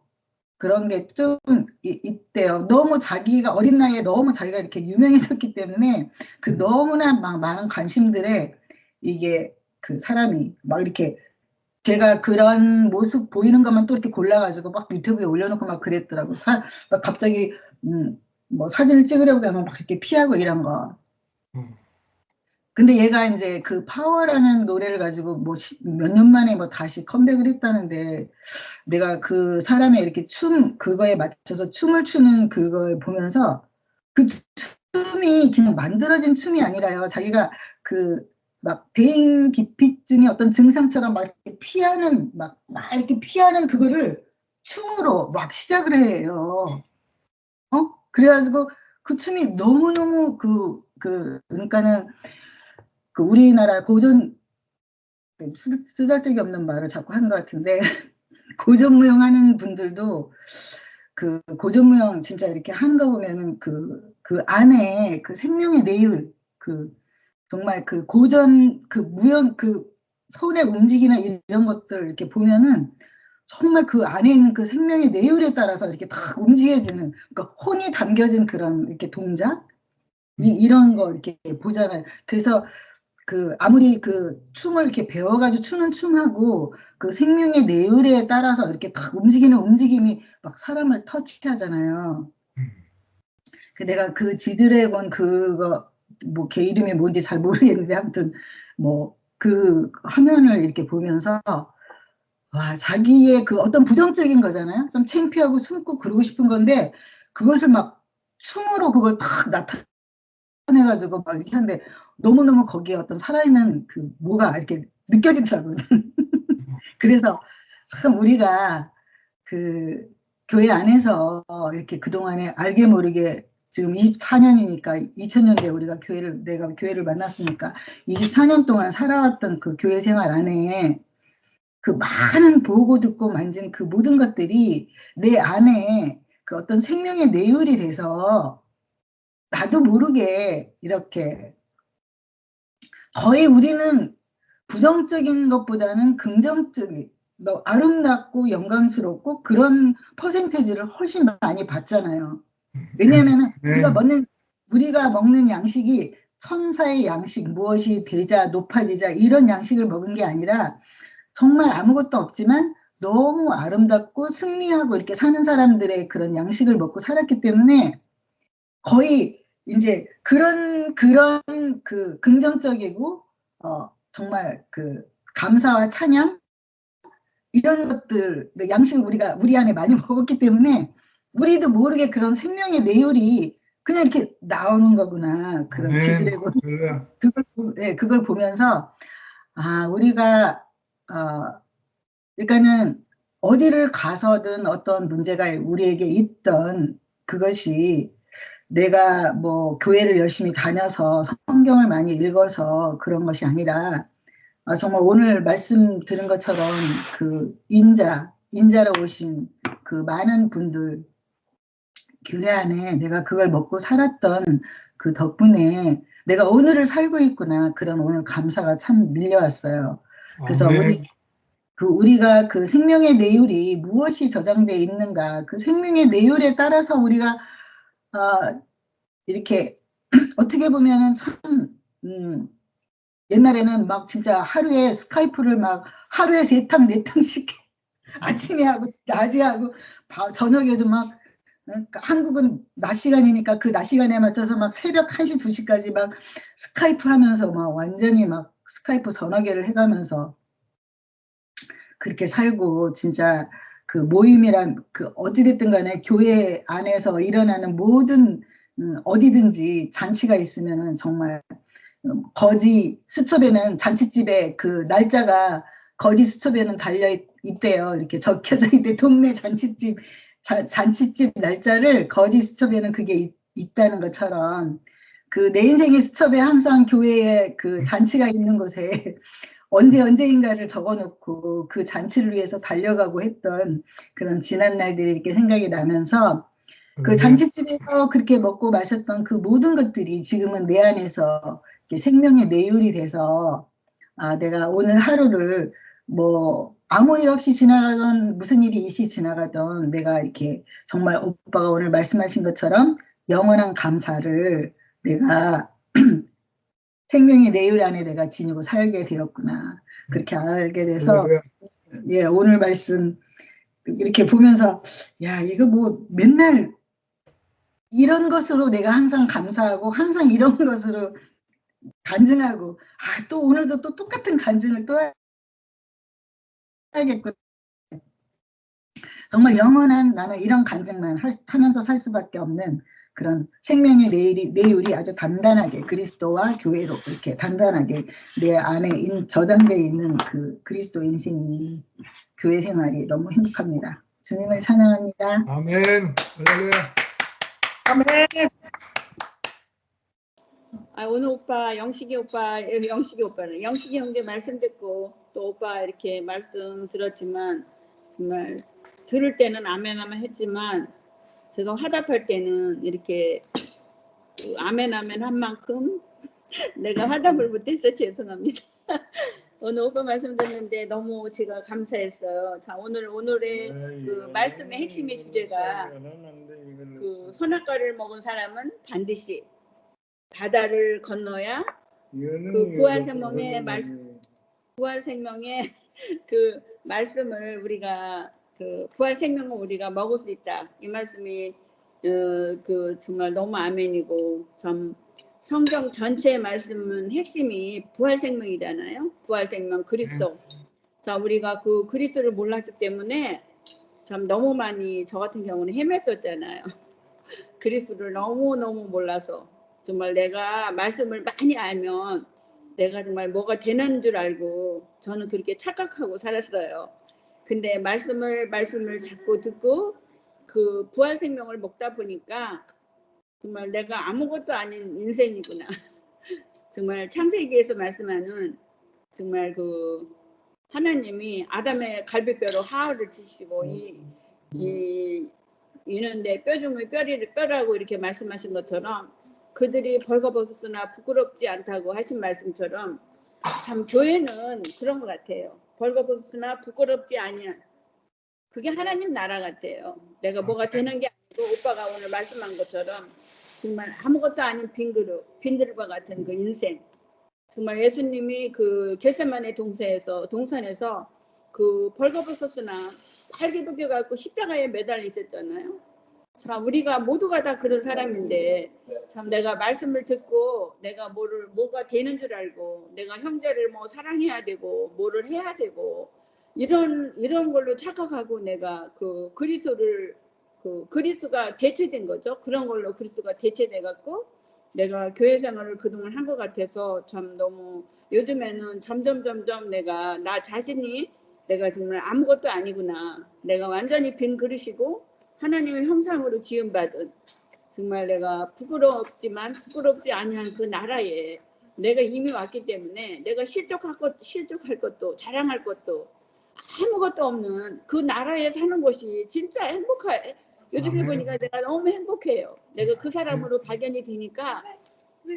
그런 게 좀 있대요. 너무 자기가 어린 나이에 너무 자기가 이렇게 유명해졌기 때문에 그 너무나 막 많은 관심들에 이게 그 사람이 막 이렇게 걔가 그런 모습 보이는 것만 또 이렇게 골라가지고 막 유튜브에 올려놓고 막 그랬더라고. 막 갑자기 뭐 사진을 찍으려고 하면 막 이렇게 피하고 이런 거. 근데 얘가 이제 그 파워라는 노래를 가지고 뭐 몇 년 만에 뭐 다시 컴백을 했다는데 내가 그 사람의 이렇게 그거에 맞춰서 춤을 추는 그걸 보면서 그 춤이 그냥 만들어진 춤이 아니라요. 자기가 막 대인기피증의 어떤 증상처럼 막 이렇게 막 이렇게 피하는 그거를 춤으로 막 시작을 해요. 그래가지고 그 춤이 너무너무 그러니까는 그 우리나라 쓰잘데기 없는 말을 자꾸 하는 것 같은데 고전무용 하는 분들도 그 고전무용 진짜 이렇게 하는 거 보면은 그 안에 그 생명의 내율 정말 그 고전 무용 손의 움직이나 이런 것들 이렇게 보면은 정말 그 안에 있는 그 생명의 내율에 따라서 이렇게 딱 움직여지는 그러니까 혼이 담겨진 그런 이렇게 동작 이런 거 이렇게 보잖아요. 그래서 아무리 그 춤을 이렇게 배워가지고 추는 춤하고 그 생명의 내율에 따라서 이렇게 딱 움직이는 움직임이 막 사람을 터치하잖아요. 내가 그 지드래곤 그거 뭐 걔 이름이 뭔지 잘 모르겠는데 아무튼 뭐 그 화면을 이렇게 보면서 와 자기의 그 어떤 부정적인 거잖아요. 좀 창피하고 숨고 그러고 싶은 건데 그것을 막 춤으로 그걸 딱 나타내가지고 막 이렇게 하는데 너무너무 거기에 어떤 살아있는 뭐가 이렇게 느껴지더라고요. 그래서 참 우리가 교회 안에서 이렇게 그동안에 알게 모르게 지금 24년이니까 2000년대에 내가 교회를 만났으니까 24년 동안 살아왔던 그 교회 생활 안에 그 많은 보고 듣고 만진 그 모든 것들이 내 안에 그 어떤 생명의 내율이 돼서 나도 모르게 이렇게 거의 우리는 부정적인 것보다는 긍정적인 아름답고 영광스럽고 그런 퍼센테이지를 훨씬 많이 받잖아요. 왜냐하면 우리가 먹는 양식이 천사의 양식 무엇이 되자 높아지자 이런 양식을 먹은 게 아니라 정말 아무것도 없지만 너무 아름답고 승리하고 이렇게 사는 사람들의 그런 양식을 먹고 살았기 때문에 거의 이제 그런 긍정적이고 정말 감사와 찬양 이런 것들 양식을 우리 안에 많이 먹었기 때문에 우리도 모르게 그런 생명의 내율이 그냥 이렇게 나오는 거구나. 그런 지드래곤 그걸 보면서 우리가 그러니까는 어디를 가서든 어떤 문제가 우리에게 있던 그것이 내가 뭐 교회를 열심히 다녀서 성경을 많이 읽어서 그런 것이 아니라 정말 오늘 말씀 들은 것처럼 인자로 오신 그 많은 분들 교회 안에 내가 그걸 먹고 살았던 그 덕분에 내가 오늘을 살고 있구나. 그런 오늘 감사가 참 밀려왔어요. 그래서 아멘. 우리가 그 생명의 내율이 무엇이 저장되어 있는가, 그 생명의 내율에 따라서 우리가 이렇게 어떻게 보면은 참 옛날에는 막 진짜 하루에 스카이프를 막 하루에 3탕 4탕씩 아침에 하고 낮에 하고 저녁에도 막 한국은 낮 시간이니까 그 낮 시간에 맞춰서 막 새벽 1시 2시까지 막 스카이프 하면서 막 완전히 막 스카이프 서너 개를 해가면서 그렇게 살고, 진짜 그 모임이란 그 어찌됐든 간에 교회 안에서 일어나는 모든 어디든지 잔치가 있으면은 정말 거지 수첩에는 잔치집에 그 날짜가 거지 수첩에는 달려 있대요. 이렇게 적혀져 있대. 동네 잔치집 날짜를 거지 수첩에는 그게 있다는 것처럼 그 내 인생의 수첩에 항상 교회에 그 잔치가 있는 곳에 언제인가를 적어놓고 그 잔치를 위해서 달려가고 했던 그런 지난 날들이 이렇게 생각이 나면서 그 잔치집에서 그렇게 먹고 마셨던 그 모든 것들이 지금은 내 안에서 생명의 내율이 돼서 내가 오늘 하루를 뭐 아무 일 없이 지나가던 무슨 일이 일시 지나가던 내가 이렇게 정말 오빠가 오늘 말씀하신 것처럼 영원한 감사를 내가 생명의 내율 안에 내가 지니고 살게 되었구나. 그렇게 알게 돼서 예, 오늘 말씀 이렇게 보면서 야, 이거 뭐 맨날 이런 것으로 내가 항상 감사하고 항상 이런 것으로 간증하고 또 오늘도 또 똑같은 간증을 또 해야겠구나. 정말 영원한 나는 이런 간증만 하면서 살 수밖에 없는 그런 생명의 내율이 아주 단단하게 그리스도와 교회로 이렇게 단단하게 내 안에 저장되어 있는 그 그리스도 인생이 교회 생활이 너무 행복합니다. 주님을 찬양합니다. 아멘. 할렐루야. 아멘. 오늘 오빠 영식이 형제 말씀 듣고 또 오빠 이렇게 말씀 들었지만 정말 들을 때는 아멘 했지만 제가 화답할 때는 이렇게 아멘 한 만큼 내가 화답을 못해서 죄송합니다. 오늘 오빠 말씀 듣는데 너무 제가 감사했어요. 자, 오늘의 그 말씀의 핵심의 주제가 그 선악과를 먹은 사람은 반드시 바다를 건너야 그 부활 생명의 그 말씀을 우리가 그 부활 생명을 우리가 먹을 수 있다. 이 말씀이 그 정말 너무 아멘이고 참 성경 전체의 말씀은 핵심이 부활 생명이잖아요. 부활 생명 그리스도. 자, 우리가 그 그리스도를 몰랐기 때문에 참 너무 많이 저 같은 경우는 헤맸었잖아요. 그리스도를 너무 몰라서 정말 내가 말씀을 많이 알면 내가 정말 뭐가 되는 줄 알고 저는 그렇게 착각하고 살았어요. 근데 말씀을 자꾸 듣고 그 부활 생명을 먹다 보니까 정말 내가 아무것도 아닌 인생이구나. 정말 창세기에서 말씀하는 정말 그 하나님이 아담의 갈비뼈로 하와를 치시고 이는 내 뼈 중의 뼈라고 이렇게 말씀하신 것처럼 그들이 벌거벗었으나 부끄럽지 않다고 하신 말씀처럼 참 교회는 그런 것 같아요. 벌거벗었으나 부끄럽지 아니한 그게 하나님 나라 같아요. 내가 뭐가 되는 게 아니고 오빠가 오늘 말씀한 것처럼 정말 아무것도 아닌 빈그릇과 같은 그 인생. 정말 예수님이 그 겟세마네 동산에서 그 벌거벗었으나 팔개 벗겨갖고 십자가에 매달려 있었잖아요. 참 우리가 모두가 다 그런 사람인데 참 내가 말씀을 듣고 내가 뭐가 되는 줄 알고 내가 형제를 뭐 사랑해야 되고 뭐를 해야 되고 이런 걸로 착각하고 내가 그 그리스도가 대체된 거죠. 그런 걸로 그리스도가 대체돼 갖고 내가 교회 생활을 그동안 한 것 같아서 참 너무 요즘에는 점점 내가 나 자신이 내가 정말 아무것도 아니구나. 내가 완전히 빈 그릇이고 하나님의 형상으로 지음받은 정말 내가 부끄럽지 아니한 그 나라에 내가 이미 왔기 때문에 내가 실족할 것도 자랑할 것도 아무것도 없는 그 나라에 사는 것이 진짜 요즘에 아멘. 보니까 내가 너무 행복해요. 내가 그 사람으로 발견이 되니까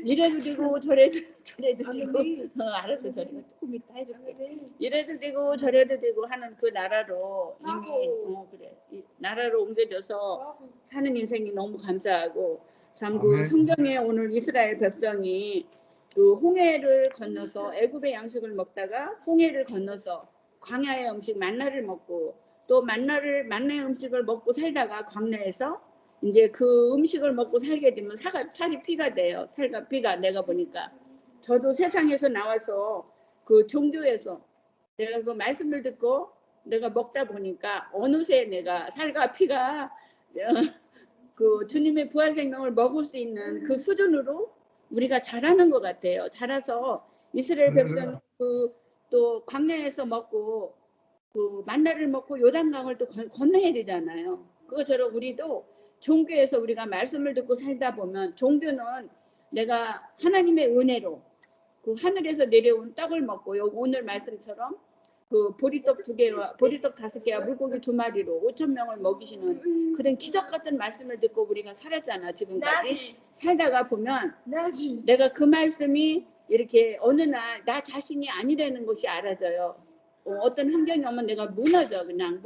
이래도 되고 저래도 되고 알았어 저리가 조금 이따 해줄게. 이래도 되고 저래도 되고 하는 그 나라로 이미 그래 이 나라로 옮겨져서 하는 인생이 너무 감사하고 참 그 아멘. 성경에 오늘 이스라엘 백성이 그 홍해를 건너서 애굽의 양식을 먹다가 홍해를 건너서 광야의 음식 만나를 먹고 또 만나의 음식을 먹고 살다가 광야에서 이제 그 음식을 먹고 살게 되면 살이 피가 돼요. 살과 피가 내가 보니까 저도 세상에서 나와서 그 종교에서 내가 그 말씀을 듣고 내가 먹다 보니까 어느새 내가 살과 피가 그 주님의 부활 생명을 먹을 수 있는 그 수준으로 우리가 자라는 것 같아요. 자라서 이스라엘 백성 또 광야에서 먹고 그 만나를 먹고 요단강을 또 건너야 되잖아요. 그것처럼 우리도 종교에서 우리가 말씀을 듣고 살다 보면 종교는 내가 하나님의 은혜로 그 하늘에서 내려온 떡을 먹고 여기 오늘 말씀처럼 그 보리떡 2개와 보리떡 5개와 물고기 2마리로 5,000명을 먹이시는 그런 기적 같은 말씀을 듣고 우리가 살았잖아. 지금까지 살다가 보면 내가 그 말씀이 이렇게 어느 날 나 자신이 아니라는 것이 알아져요. 어떤 환경이 오면 내가 무너져. 그냥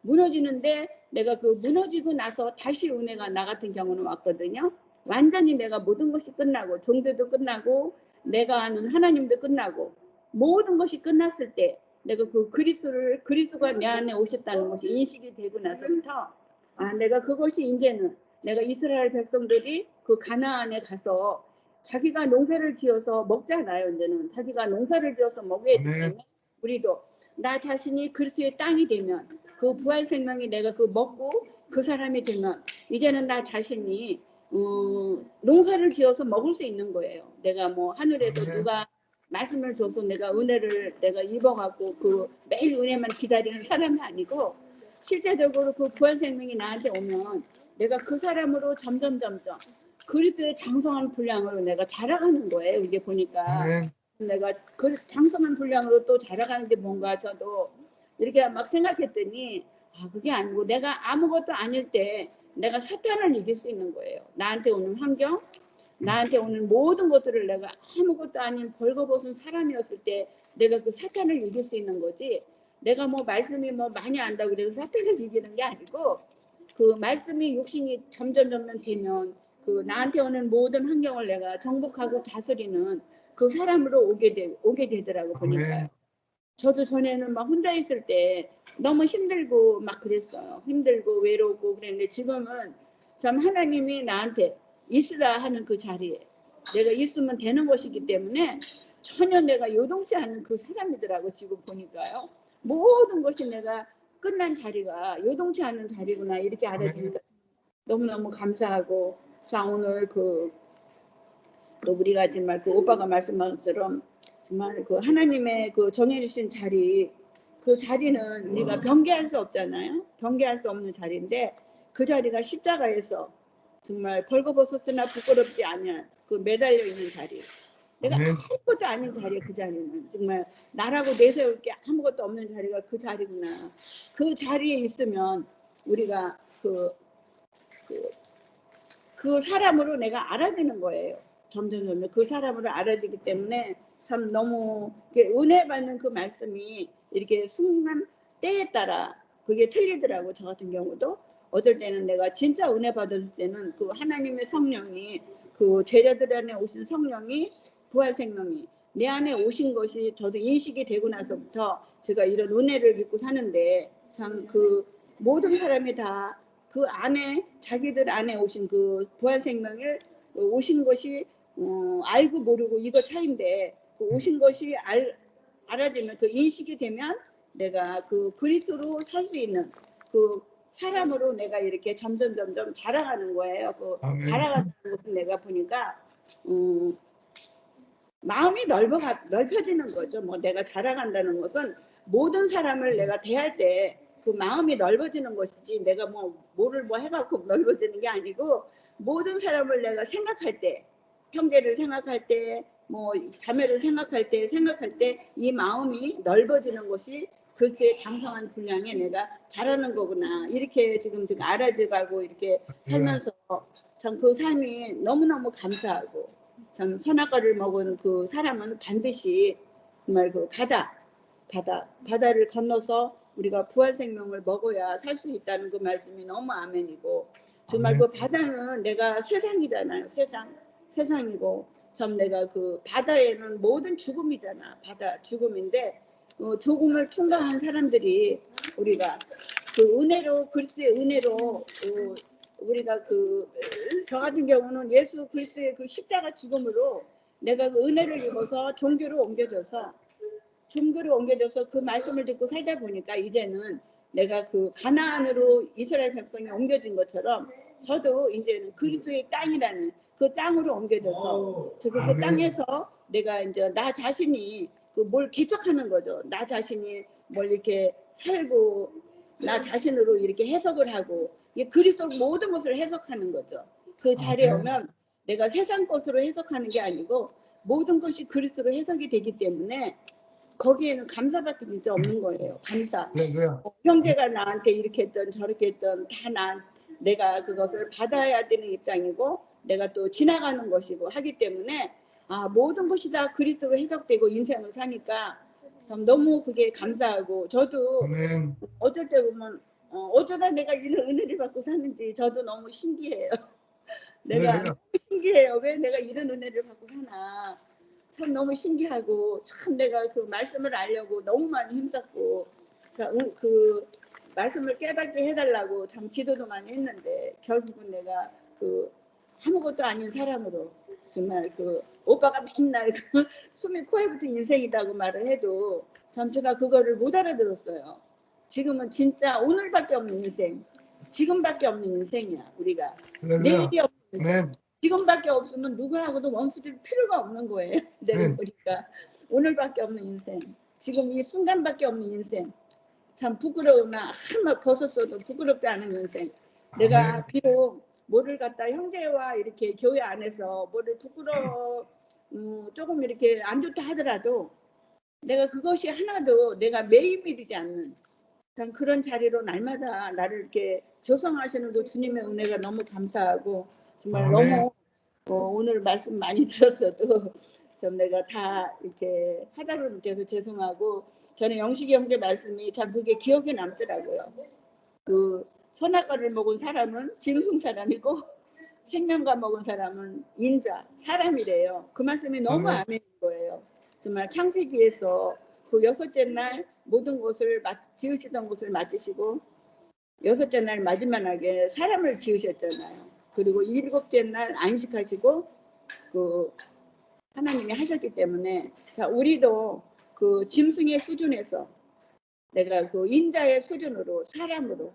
무너지는데 내가 그 무너지고 나서 다시 은혜가 나 같은 경우는 왔거든요. 완전히 내가 모든 것이 끝나고 종교도 끝나고 내가 아는 하나님도 끝나고 모든 것이 끝났을 때 내가 그 그리스도가 내 안에 오셨다는 것이 인식이 되고 나서부터 내가 그것이 이제는 내가 이스라엘 백성들이 그 가나안에 가서 자기가 농사를 지어서 먹잖아요. 이제는 자기가 농사를 지어서 먹어야 되기 때문에 우리도 나 자신이 그리스도의 땅이 되면 그 부활 생명이 내가 그 먹고 그 사람이 되면 이제는 나 자신이 농사를 지어서 먹을 수 있는 거예요. 내가 뭐 하늘에서 누가 말씀을 줘서 내가 은혜를 내가 입어갖고 그 매일 은혜만 기다리는 사람이 아니고 실제적으로 그 부활 생명이 나한테 오면 내가 그 사람으로 점점 그리스도의 장성한 분량으로 내가 자라가는 거예요. 이게 보니까 내가 그 장성한 분량으로 또 자라가는데 뭔가 저도 이렇게 막 생각했더니 그게 아니고 내가 아무것도 아닐 때 내가 사탄을 이길 수 있는 거예요. 나한테 오는 환경, 나한테 오는 모든 것들을 내가 아무것도 아닌 벌거벗은 사람이었을 때 내가 그 사탄을 이길 수 있는 거지. 내가 뭐 말씀이 뭐 많이 안다고 그래서 사탄을 이기는 게 아니고 그 말씀이 육신이 점점 되면 그 나한테 오는 모든 환경을 내가 정복하고 다스리는 그 사람으로 오게 되더라고 보니까요. 저도 전에는 막 혼자 있을 때 너무 힘들고 막 그랬어요. 힘들고 외롭고 그랬는데 지금은 참 하나님이 나한테 있으라 하는 그 자리에 내가 있으면 되는 것이기 때문에 전혀 내가 요동치 않는 그 사람이더라고 지금 보니까요. 모든 것이 내가 끝난 자리가 요동치 않는 자리구나 이렇게 알아주니까 너무너무 감사하고 자 오늘 그 우리가 정말 그 오빠가 말씀한 것처럼 정말 그 하나님의 그 정해주신 자리 그 자리는 우리가 변개할 수 없잖아요. 변개할 수 없는 자리인데 그 자리가 십자가에서 정말 벌거벗었으나 부끄럽지 않은 그 매달려 있는 자리. 내가 아무것도 아닌 자리에 그 자리는 정말 나라고 내세울 게 아무것도 없는 자리가 그 자리구나. 그 자리에 있으면 우리가 그 사람으로 내가 알아지는 거예요. 점점 그 사람으로 알아지기 때문에 참 너무 은혜 받는 그 말씀이 이렇게 순간 때에 따라 그게 틀리더라고. 저 같은 경우도 어떨 때는 내가 진짜 은혜 받을 때는 그 하나님의 성령이 그 제자들 안에 오신 성령이 부활 생명이 내 안에 오신 것이 저도 인식이 되고 나서부터 제가 이런 은혜를 믿고 사는데 참 그 모든 사람이 다 그 안에 자기들 안에 오신 그 부활 생명을 오신 것이 알고 모르고 이거 차인데 그 오신 것이 알아지면 그 인식이 되면 내가 그 그리스도로 살 수 있는 그 사람으로 내가 이렇게 점점 자라가는 거예요. 그 자라가는 것은 내가 보니까 마음이 넓혀지는 거죠. 뭐 내가 자라간다는 것은 모든 사람을 내가 대할 때 그 마음이 넓어지는 것이지 내가 뭐를 해갖고 넓어지는 게 아니고 모든 사람을 내가 생각할 때 형제를 생각할 때 뭐 자매를 생각할 때 이 마음이 넓어지는 것이 글쎄 장성한 분량에 내가 잘하는 거구나 이렇게 지금 알아져가고 이렇게 살면서 참 그 삶이 너무너무 감사하고 참 선악과를 먹은 그 사람은 반드시 정말 그 바다를 건너서 우리가 부활 생명을 먹어야 살 수 있다는 그 말씀이 너무 아멘이고 정말 그 바다는 내가 세상이잖아요. 세상이고 참 내가 그 바다에는 모든 죽음이잖아. 바다 죽음인데 죽음을 통과한 사람들이 우리가 그 은혜로 그리스도의 은혜로 우리가 저 같은 경우는 예수 그리스도의 그 십자가 죽음으로 내가 그 은혜를 입어서 종교로 옮겨져서 그 말씀을 듣고 살다 보니까 이제는 내가 그 가나안으로 이스라엘 백성이 옮겨진 것처럼 저도 이제는 그리스도의 땅이라는 그 땅으로 옮겨져서 그 땅에서 내가 이제 나 자신이 뭘 개척하는 거죠. 나 자신이 뭘 이렇게 살고 나 자신으로 이렇게 해석을 하고 그리스도 모든 것을 해석하는 거죠. 그 자리에 오면 내가 세상 것으로 해석하는 게 아니고 모든 것이 그리스도로 해석이 되기 때문에 거기에는 감사밖에 진짜 없는 거예요. 감사. 형제가 나한테 이렇게 했던 저렇게 했던 다 내가 그것을 받아야 되는 입장이고 내가 또 지나가는 것이고 하기 때문에 모든 것이 다 그리스도로 해석되고 인생을 사니까 참 너무 그게 감사하고 저도 어쩔 때 보면 어쩌다 내가 이런 은혜를 받고 사는지 저도 너무 신기해요. 내가 너무 신기해요. 왜 내가 이런 은혜를 받고 사나. 참 너무 신기하고 참 내가 그 말씀을 알려고 너무 많이 힘썼고 그 말씀을 깨닫게 해달라고 참 기도도 많이 했는데 결국은 내가 그 아무것도 아닌 사람으로 정말 그 오빠가 맨날 그 숨이 코에 붙은 인생이라고 말을 해도 참 제가 그거를 못 알아들었어요. 지금은 진짜 오늘밖에 없는 인생, 지금밖에 없는 인생이야 우리가. 내일이 없는 인생. 지금밖에 없으면 누구하고도 원수될 필요가 없는 거예요. 내가 보니까 오늘밖에 없는 인생, 지금 이 순간밖에 없는 인생. 참 부끄러우나 한번 벗었어도 부끄럽지 않은 인생. 내가 비록 뭐를 갖다 형제와 이렇게 교회 안에서 뭐를 조금 이렇게 안 좋다 하더라도 내가 그것이 하나도 내가 매일매일이지 않는 그런 자리로 날마다 나를 이렇게 조성하시는 그 주님의 은혜가 너무 감사하고 정말 너무 오늘 말씀 많이 들었어도 좀 내가 다 이렇게 하다를 못해서 죄송하고 저는 영식이 형제 말씀이 참 그게 기억에 남더라고요. 그 선악과를 먹은 사람은 짐승 사람이고 생명과 먹은 사람은 인자 사람이래요. 그 말씀이 너무 아멘인 거예요. 정말 창세기에서 그 여섯째 날 모든 것을 지으시던 것을 마치시고 여섯째 날 마지막에 사람을 지으셨잖아요. 그리고 일곱째 날 안식하시고 그 하나님이 하셨기 때문에 자 우리도 그 짐승의 수준에서 내가 그 인자의 수준으로 사람으로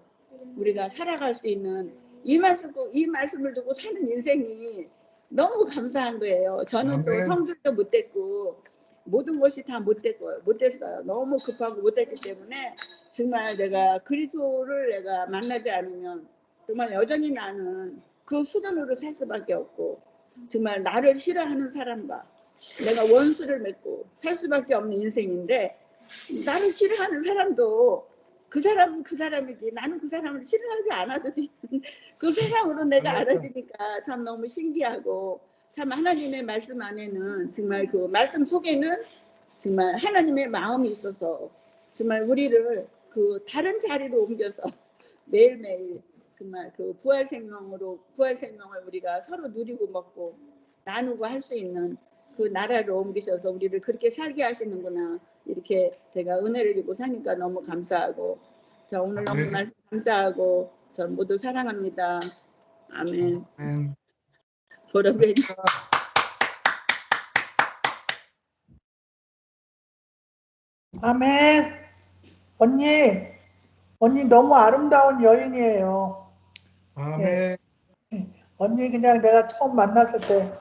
우리가 살아갈 수 있는 이 말씀을 두고 사는 인생이 너무 감사한 거예요. 저는 또 성질도 못됐고 모든 것이 다 못됐어요. 너무 급하고 못됐기 때문에 정말 내가 그리스도를 내가 만나지 않으면 정말 여전히 나는 그 수단으로 살 수밖에 없고 정말 나를 싫어하는 사람과 내가 원수를 맺고 살 수밖에 없는 인생인데 나를 싫어하는 사람도 그 사람은 그 사람이지 나는 그 사람을 싫어하지 않아도 그 세상으로 내가 알아지니까 참 너무 신기하고 참 하나님의 말씀 안에는 정말 그 말씀 속에는 정말 하나님의 마음이 있어서 정말 우리를 그 다른 자리로 옮겨서 매일매일 정말 그 부활 생명을 우리가 서로 누리고 먹고 나누고 할 수 있는 그 나라로 옮기셔서 우리를 그렇게 살게 하시는구나 이렇게 제가 은혜를 입고 사니까 너무 감사하고 저 오늘 너무 말씀 감사하고 전 모두 사랑합니다. 아멘. 보라고 해주세요. 아멘. 언니 너무 아름다운 여인이에요. 예. 언니 그냥 내가 처음 만났을 때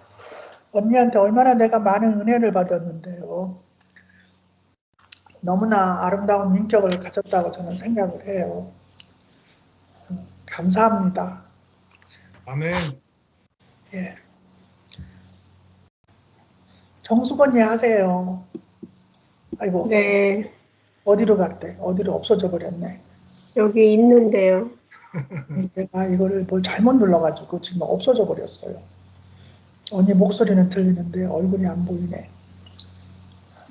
언니한테 얼마나 내가 많은 은혜를 받았는데요. 너무나 아름다운 인격을 가졌다고 저는 생각을 해요. 감사합니다. 아멘. 예. 정숙 언니 하세요. 아이고. 네. 어디로 갔대? 어디로 없어져 버렸네. 여기 있는데요. 내가 이거를 뭘 잘못 눌러가지고 지금 없어져 버렸어요. 언니 목소리는 들리는데 얼굴이 안 보이네.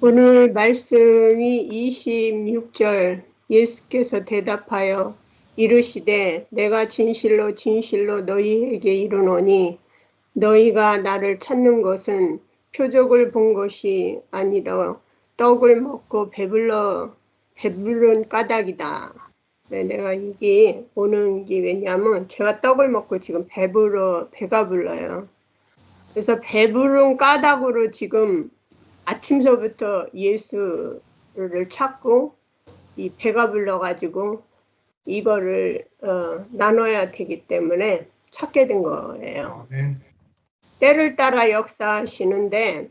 오늘 말씀이 26절 예수께서 대답하여 이르시되 내가 진실로 진실로 너희에게 이르노니 너희가 나를 찾는 것은 표적을 본 것이 아니라 떡을 먹고 배부른 까닭이다. 네, 내가 이게 오는 게 왜냐면 제가 떡을 먹고 지금 배가 불러요. 그래서 배부른 까닭으로 지금 아침서부터 예수를 찾고 이 배가 불러가지고 이거를 나눠야 되기 때문에 찾게 된 거예요. 네. 때를 따라 역사하시는데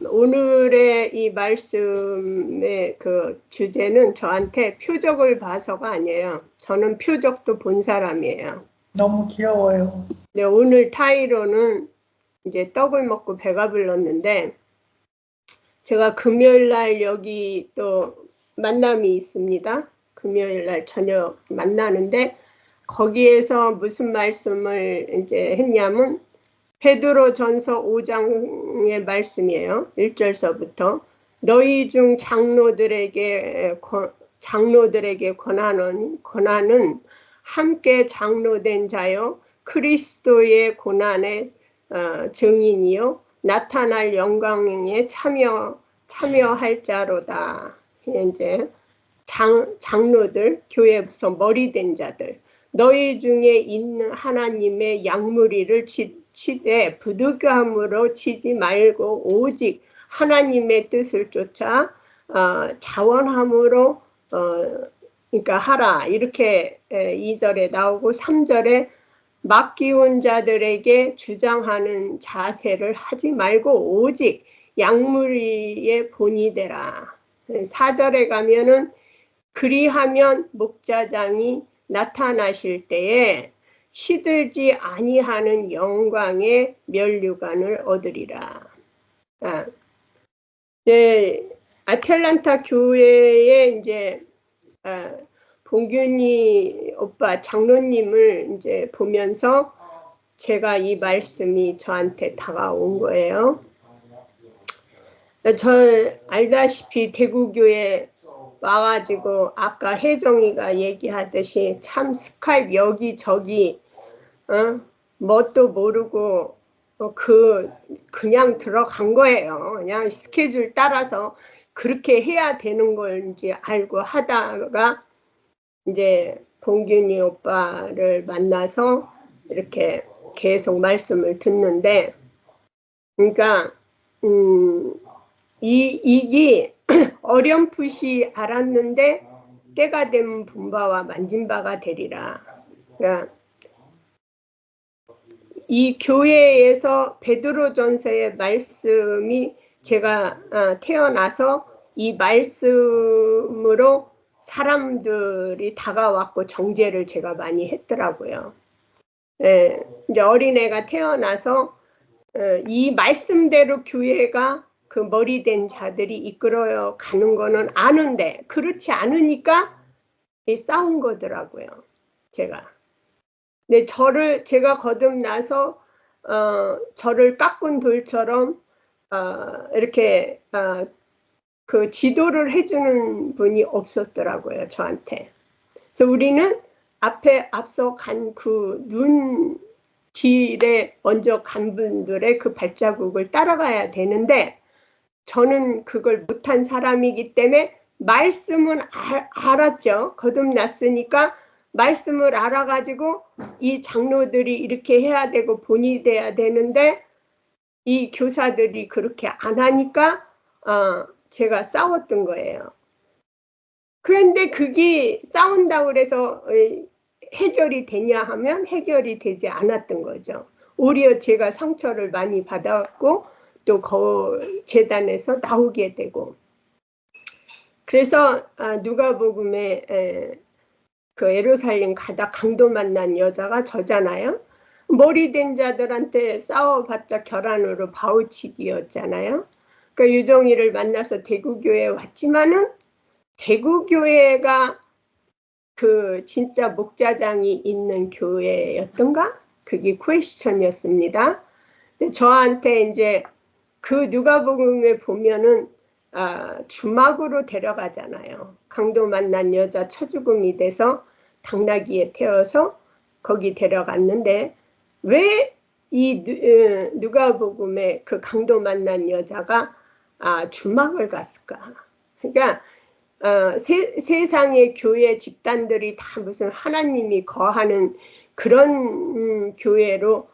오늘의 이 말씀의 그 주제는 저한테 표적을 봐서가 아니에요. 저는 표적도 본 사람이에요. 너무 귀여워요. 네, 오늘 타이로는 이제 떡을 먹고 배가 불렀는데 제가 금요일 날 여기 또 만남이 있습니다. 금요일 날 저녁 만나는데 거기에서 무슨 말씀을 이제 했냐면 베드로 전서 5장의 말씀이에요. 1절서부터 너희 중 장로들에게 권하는 함께 장로된 자요 그리스도의 고난의 증인이요 나타날 영광에 참여할 자로다. 이제 장로들, 교회에서 머리된 자들, 너희 중에 있는 하나님의 양무리를 치되 부득이함으로 치지 말고 오직 하나님의 뜻을 쫓아 자원함으로 그러니까 하라. 이렇게 2절에 나오고 3절에 맡기운 자들에게 주장하는 자세를 하지 말고 오직 양무리의 본이 되라. 4절에 가면은 그리하면 목자장이 나타나실 때에 시들지 아니하는 영광의 면류관을 얻으리라. 아틀란타 교회에 이제 봉균이 오빠 장로님을 이제 보면서 제가 이 말씀이 저한테 다가온 거예요. 저 알다시피 대구교회 와가지고 아까 혜정이가 얘기하듯이 참 스카이프 여기저기 뭣도 모르고 그냥 들어간 거예요. 그냥 스케줄 따라서 그렇게 해야 되는 걸 이제 알고 하다가 이제 봉균이 오빠를 만나서 이렇게 계속 말씀을 듣는데 그러니까 이게 어렴풋이 알았는데 때가 되면 분바와 만진 바가 되리라. 그러니까 이 교회에서 베드로전서의 말씀이 제가 태어나서 이 말씀으로 사람들이 다가왔고 정죄를 제가 많이 했더라고요. 예, 이제 어린애가 태어나서 이 말씀대로 교회가 그 머리된 자들이 이끌어 가는 거는 아는데 그렇지 않으니까 싸운 거더라고요. 제가. 근데 제가 거듭나서 저를 깎은 돌처럼 이렇게 그 지도를 해주는 분이 없었더라고요, 저한테. 그래서 우리는 앞서 간 그 눈 길에 먼저 간 분들의 그 발자국을 따라가야 되는데 저는 그걸 못한 사람이기 때문에 말씀은 알았죠. 거듭났으니까 말씀을 알아가지고 이 장로들이 이렇게 해야 되고 본이 돼야 되는데 이 교사들이 그렇게 안 하니까 제가 싸웠던 거예요. 그런데 그게 싸운다고 그래서 해결이 되냐 하면 해결이 되지 않았던 거죠. 오히려 제가 상처를 많이 받았고 또 재단에서 나오게 되고 그래서 누가복음에 그 예루살렘 가다 강도 만난 여자가 저잖아요. 머리된 자들한테 싸워봤자 결안으로 바우치기였잖아요. 그러니까 유정이를 만나서 대구교회에 왔지만은 대구교회가 그 진짜 목자장이 있는 교회였던가? 그게 퀘스천이었습니다. 근데 저한테 이제 그 누가복음에 보면은 주막으로 데려가잖아요. 강도 만난 여자 처죽음이 돼서 당나귀에 태워서 거기 데려갔는데 왜 이 누가복음에 그 강도 만난 여자가 주막을 갔을까? 그러니까 세상의 교회 집단들이 다 무슨 하나님이 거하는 그런 교회로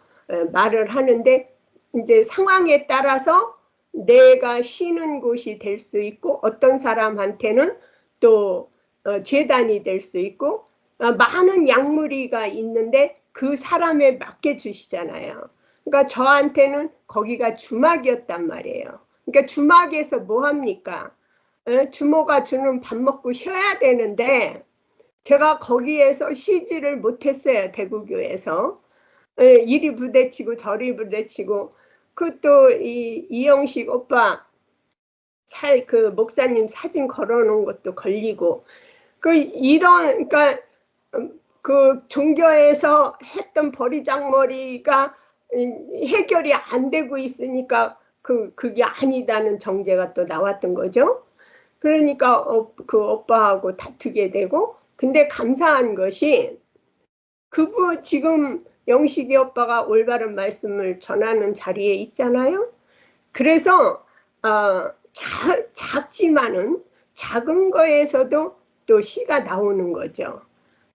말을 하는데 이제 상황에 따라서 내가 쉬는 곳이 될 수 있고 어떤 사람한테는 또 제단이 될 수 있고 많은 양무리가 있는데 그 사람에 맡겨 주시잖아요. 그러니까 저한테는 거기가 주막이었단 말이에요. 그러니까 주막에서 뭐 합니까? 주모가 주는 밥 먹고 쉬어야 되는데 제가 거기에서 쉬지를 못했어요. 대구교에서. 이리 부대치고 저리 부대치고 그것도 이영식 오빠 그 목사님 사진 걸어놓은 것도 걸리고 그러니까 그 종교에서 했던 버리장머리가 해결이 안 되고 있으니까 그게 아니다는 정죄가 또 나왔던 거죠. 그러니까 그 오빠하고 다투게 되고 근데 감사한 것이 그분 지금 영식이 오빠가 올바른 말씀을 전하는 자리에 있잖아요. 그래서 작지만은 작은 거에서도 또 시가 나오는 거죠.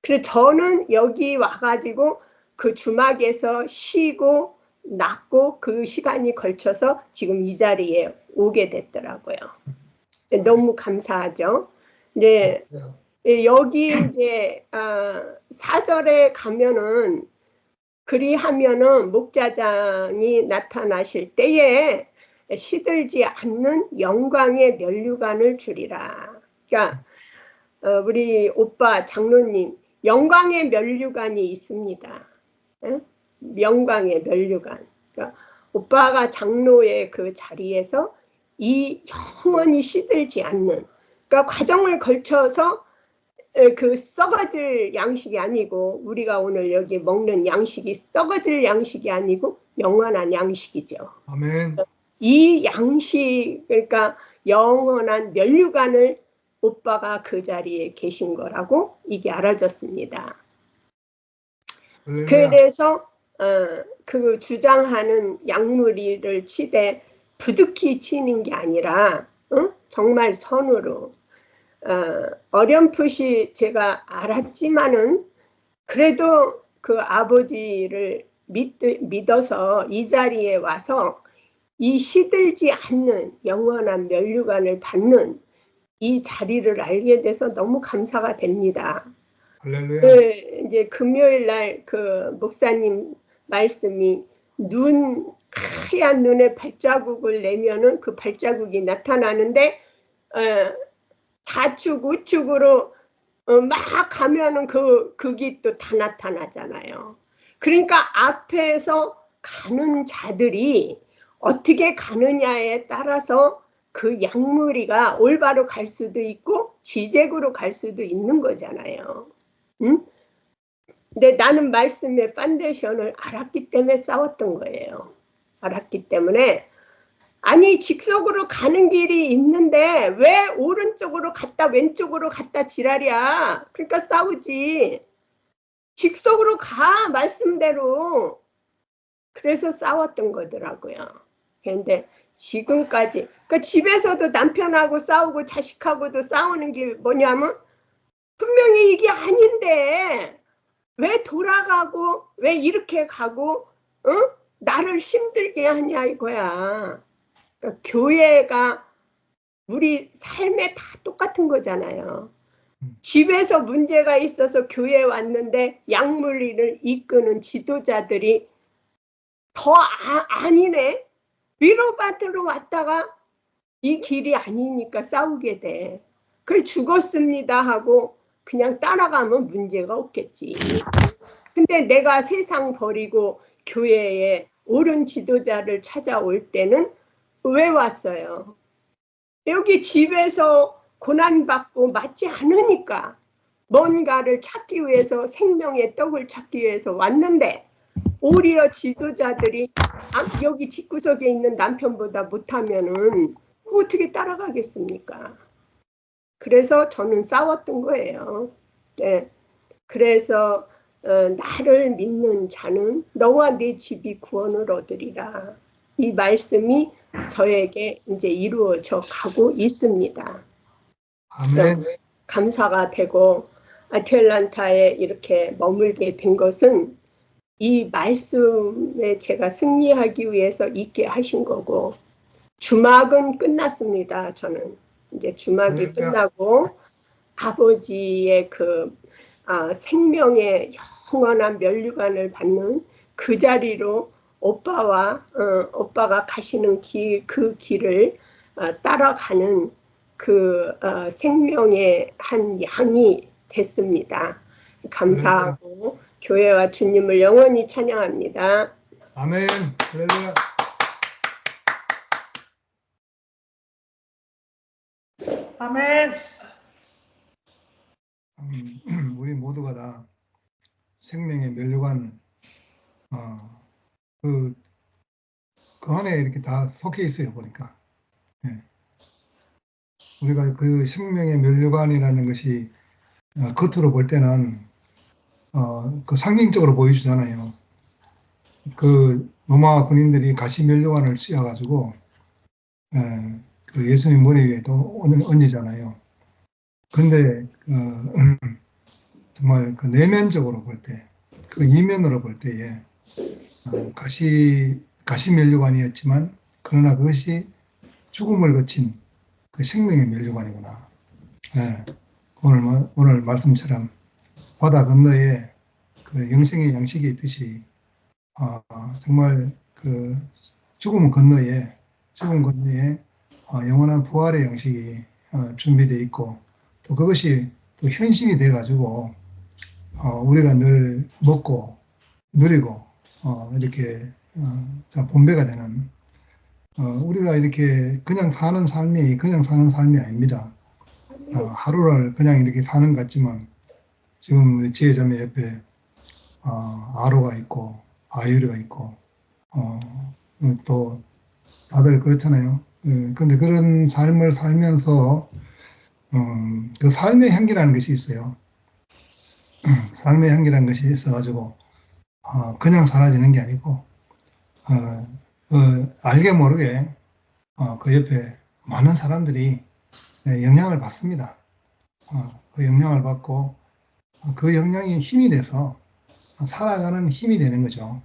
그래서 저는 여기 와가지고 그 주막에서 쉬고 낫고 그 시간이 걸쳐서 지금 이 자리에 오게 됐더라고요. 너무 감사하죠. 이제 여기 이제 4절에 가면은 그리하면은 목자장이 나타나실 때에 시들지 않는 영광의 면류관을 주리라. 그러니까 우리 오빠 장로님 영광의 면류관이 있습니다. 영광의 면류관. 그러니까 오빠가 장로의 그 자리에서 이 영원히 시들지 않는 그러니까 과정을 걸쳐서 그 썩어질 양식이 아니고 우리가 오늘 여기 먹는 양식이 썩어질 양식이 아니고 영원한 양식이죠. 아멘. 이 양식 그러니까 영원한 면류관을 오빠가 그 자리에 계신 거라고 이게 알아졌습니다. 그래서 그 주장하는 양무리를 치되 부득이 치는 게 아니라 정말 선으로 어렴풋이 제가 알았지만은 그래도 그 아버지를 믿어서 이 자리에 와서 이 시들지 않는 영원한 면류관을 받는 이 자리를 알게 돼서 너무 감사가 됩니다. 할렐루야. 이제 금요일 날 그 목사님 말씀이 하얀 눈에 발자국을 내면은 그 발자국이 나타나는데 좌측 우측으로 막 가면은 그게 또 다 나타나잖아요. 그러니까 앞에서 가는 자들이 어떻게 가느냐에 따라서 그 양무리가 올바로 갈 수도 있고 지적으로 갈 수도 있는 거잖아요. 응? 근데 나는 말씀의 파운데이션을 알았기 때문에 싸웠던 거예요. 알았기 때문에 아니 직속으로 가는 길이 있는데 왜 오른쪽으로 갔다 왼쪽으로 갔다 지랄이야. 그러니까 싸우지. 직속으로 가 말씀대로. 그래서 싸웠던 거더라고요. 그런데 지금까지 그러니까 집에서도 남편하고 싸우고 자식하고도 싸우는 게 뭐냐면 분명히 이게 아닌데 왜 돌아가고 왜 이렇게 가고 나를 힘들게 하냐 이거야. 그러니까 교회가 우리 삶에 다 똑같은 거잖아요. 집에서 문제가 있어서 교회에 왔는데 양물리를 이끄는 지도자들이 더 아니네. 위로받으러 왔다가 이 길이 아니니까 싸우게 돼. 그래 죽었습니다 하고 그냥 따라가면 문제가 없겠지. 근데 내가 세상 버리고 교회에 옳은 지도자를 찾아올 때는 왜 왔어요? 여기 집에서 고난받고 맞지 않으니까 뭔가를 찾기 위해서 생명의 떡을 찾기 위해서 왔는데 오히려 지도자들이 여기 집구석에 있는 남편보다 못하면은 어떻게 따라가겠습니까? 그래서 저는 싸웠던 거예요. 네. 그래서 나를 믿는 자는 너와 네 집이 구원을 얻으리라. 이 말씀이 저에게 이제 이루어져 가고 있습니다. 아멘. 감사가 되고 아틀란타에 이렇게 머물게 된 것은 이 말씀에 제가 승리하기 위해서 있게 하신 거고, 주막은 끝났습니다. 저는 이제 주막이 끝나고 아버지의 그 생명의 영원한 면류관을 받는 그 자리로 오빠가 가시는 그 길을 따라가는 그 생명의 한 양이 됐습니다. 감사하고 교회와 주님을 영원히 찬양합니다. 아멘. 할렐루야. 아멘. 우리 모두가 다 생명의 면류관 그 안에 이렇게 다 속해 있어요, 보니까. 예. 우리가 그 생명의 면류관이라는 것이 겉으로 볼 때는 그 상징적으로 보여주잖아요. 그 로마 군인들이 가시 면류관을 씌워가지고 그 예수님 머리 위에 또 얹이잖아요. 그런데 정말 그 내면적으로 볼 때, 그 이면으로 볼 때에 가시 면류관이었지만 그러나 그것이 죽음을 거친 그 생명의 면류관이구나. 예. 오늘 말씀처럼 바다 건너에 그 영생의 양식이 있듯이 정말 그 죽음 건너에 영원한 부활의 양식이 준비되어 있고 또 그것이 또 현실이 돼 가지고 우리가 늘 먹고 누리고 이렇게 분배가 되는 우리가 이렇게 그냥 사는 삶이 아닙니다. 하루를 그냥 이렇게 사는 것 같지만 지금 우리 지혜자매 옆에 아로가 있고 아유리가 있고 또 다들 그렇잖아요. 근데 그런 삶을 살면서 그 삶의 향기라는 것이 있어요. 삶의 향기라는 것이 있어가지고 그냥 사라지는 게 아니고 알게 모르게 그 옆에 많은 사람들이 영향을 받습니다. 그 영향을 받고 그 영향이 힘이 돼서 살아가는 힘이 되는 거죠.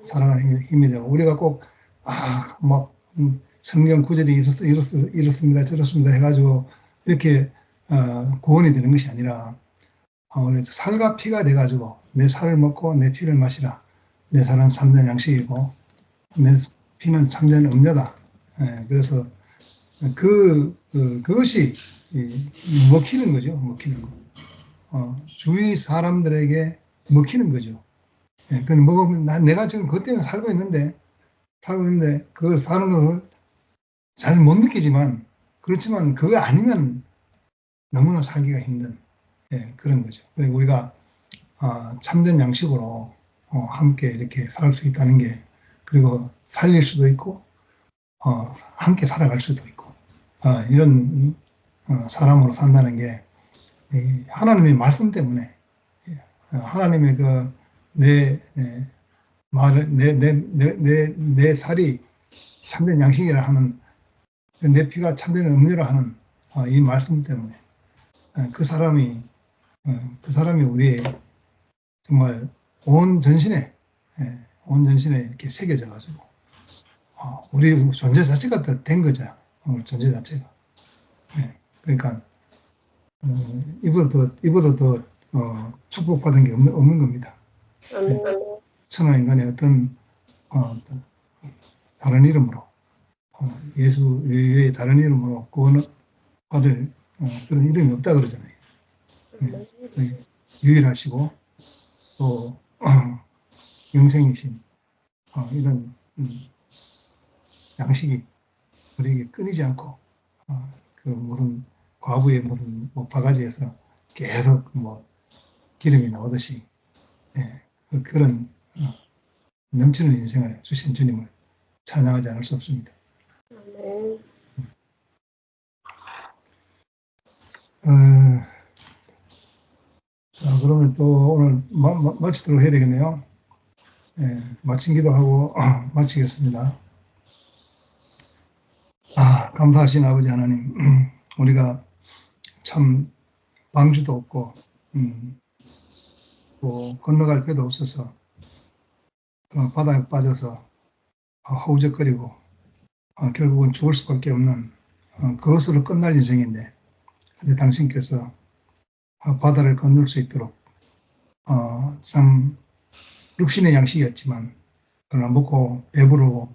살아가는 힘이 되고 우리가 꼭 성경 구절이 이렇습니다 저렇습니다 해가지고 이렇게 구원이 되는 것이 아니라 우리 살과 피가 돼가지고 내 살을 먹고 내 피를 마시라. 내 살은 참된 양식이고 내 피는 참된 음료다. 그래서 그것이 먹히는 거죠. 먹히는 거. 주위 사람들에게 먹히는 거죠. 그건 먹으면 내가 지금 그것 때문에 살고 있는데 그걸 사는 걸 잘 못 느끼지만 그렇지만 그거 아니면 너무나 살기가 힘든 그런 거죠. 그리고 우리가 참된 양식으로 함께 이렇게 살 수 있다는 게 그리고 살릴 수도 있고 함께 살아갈 수도 있고 이런 사람으로 산다는 게 하나님의 말씀 때문에 하나님의 그 내 말을 내 살이 참된 양식이라 하는 내 피가 참된 음료라 하는 이 말씀 때문에 그 사람이 우리의 정말 온 전신에 이렇게 새겨져 가지고 우리 존재 자체가 된 거죠. 오늘 존재 자체가. 그러니까 이보다 더 축복받은 게 없는 겁니다. 천하 인간의 어떤 다른 이름으로 예수 외의 다른 이름으로 구원을 받을 그런 이름이 없다 그러잖아요. 유일하시고 또 영생이신 이런 양식이 우리에게 끊이지 않고 그 무슨 과부의 무슨 뭐 바가지에서 계속 뭐 기름이 나오듯이 그런 넘치는 인생을 주신 주님을 찬양하지 않을 수 없습니다. 아멘. 자, 그러면 또 오늘 마치도록 해야 되겠네요. 마친 기도하고 마치겠습니다. 감사하신 아버지 하나님, 우리가 참 방주도 없고 또 건너갈 배도 없어서 바다에 빠져서 허우적거리고 결국은 죽을 수밖에 없는 그것으로 끝날 인생인데, 근데 당신께서 바다를 건널 수 있도록 참 육신의 양식이었지만, 그러나 먹고 배부르고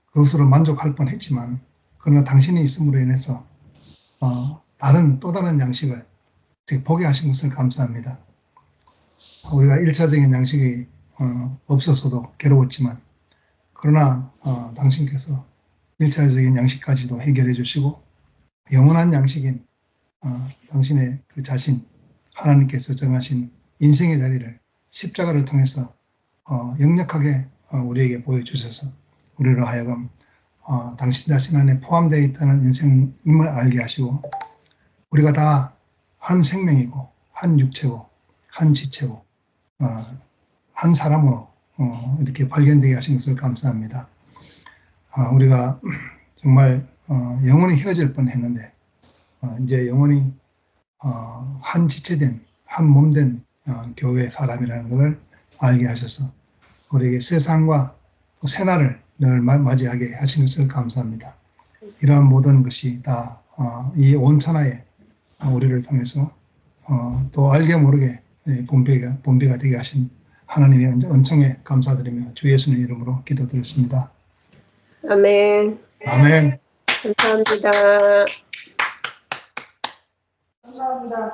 그것으로 만족할 뻔했지만, 그러나 당신이 있음으로 인해서 다른 또 다른 양식을 보게 하신 것을 감사합니다. 우리가 1차적인 양식이 없어서도 괴로웠지만, 그러나 당신께서 1차적인 양식까지도 해결해 주시고, 영원한 양식인 당신의 그 자신, 하나님께서 정하신 인생의 자리를 십자가를 통해서 역력하게 우리에게 보여주셔서 우리로 하여금 당신 자신 안에 포함되어 있다는 인생임을 알게 하시고, 우리가 다 한 생명이고 한 육체고 한 지체고 한 사람으로 이렇게 발견되게 하신 것을 감사합니다. 우리가 정말 영원히 헤어질 뻔했는데 이제 영원히 한 지체된 한 몸된 교회의 사람이라는 것을 알게 하셔서 우리에게 세상과 또 새날을 늘 맞이하게 하신 것을 감사합니다. 이러한 모든 것이 다 이 온천하에 우리를 통해서 또 알게 모르게 본배가 되게 하신 하나님의 은총에 감사드리며 주 예수님 이름으로 기도드렸습니다. 아멘. 아멘. 감사합니다. 감사합니다.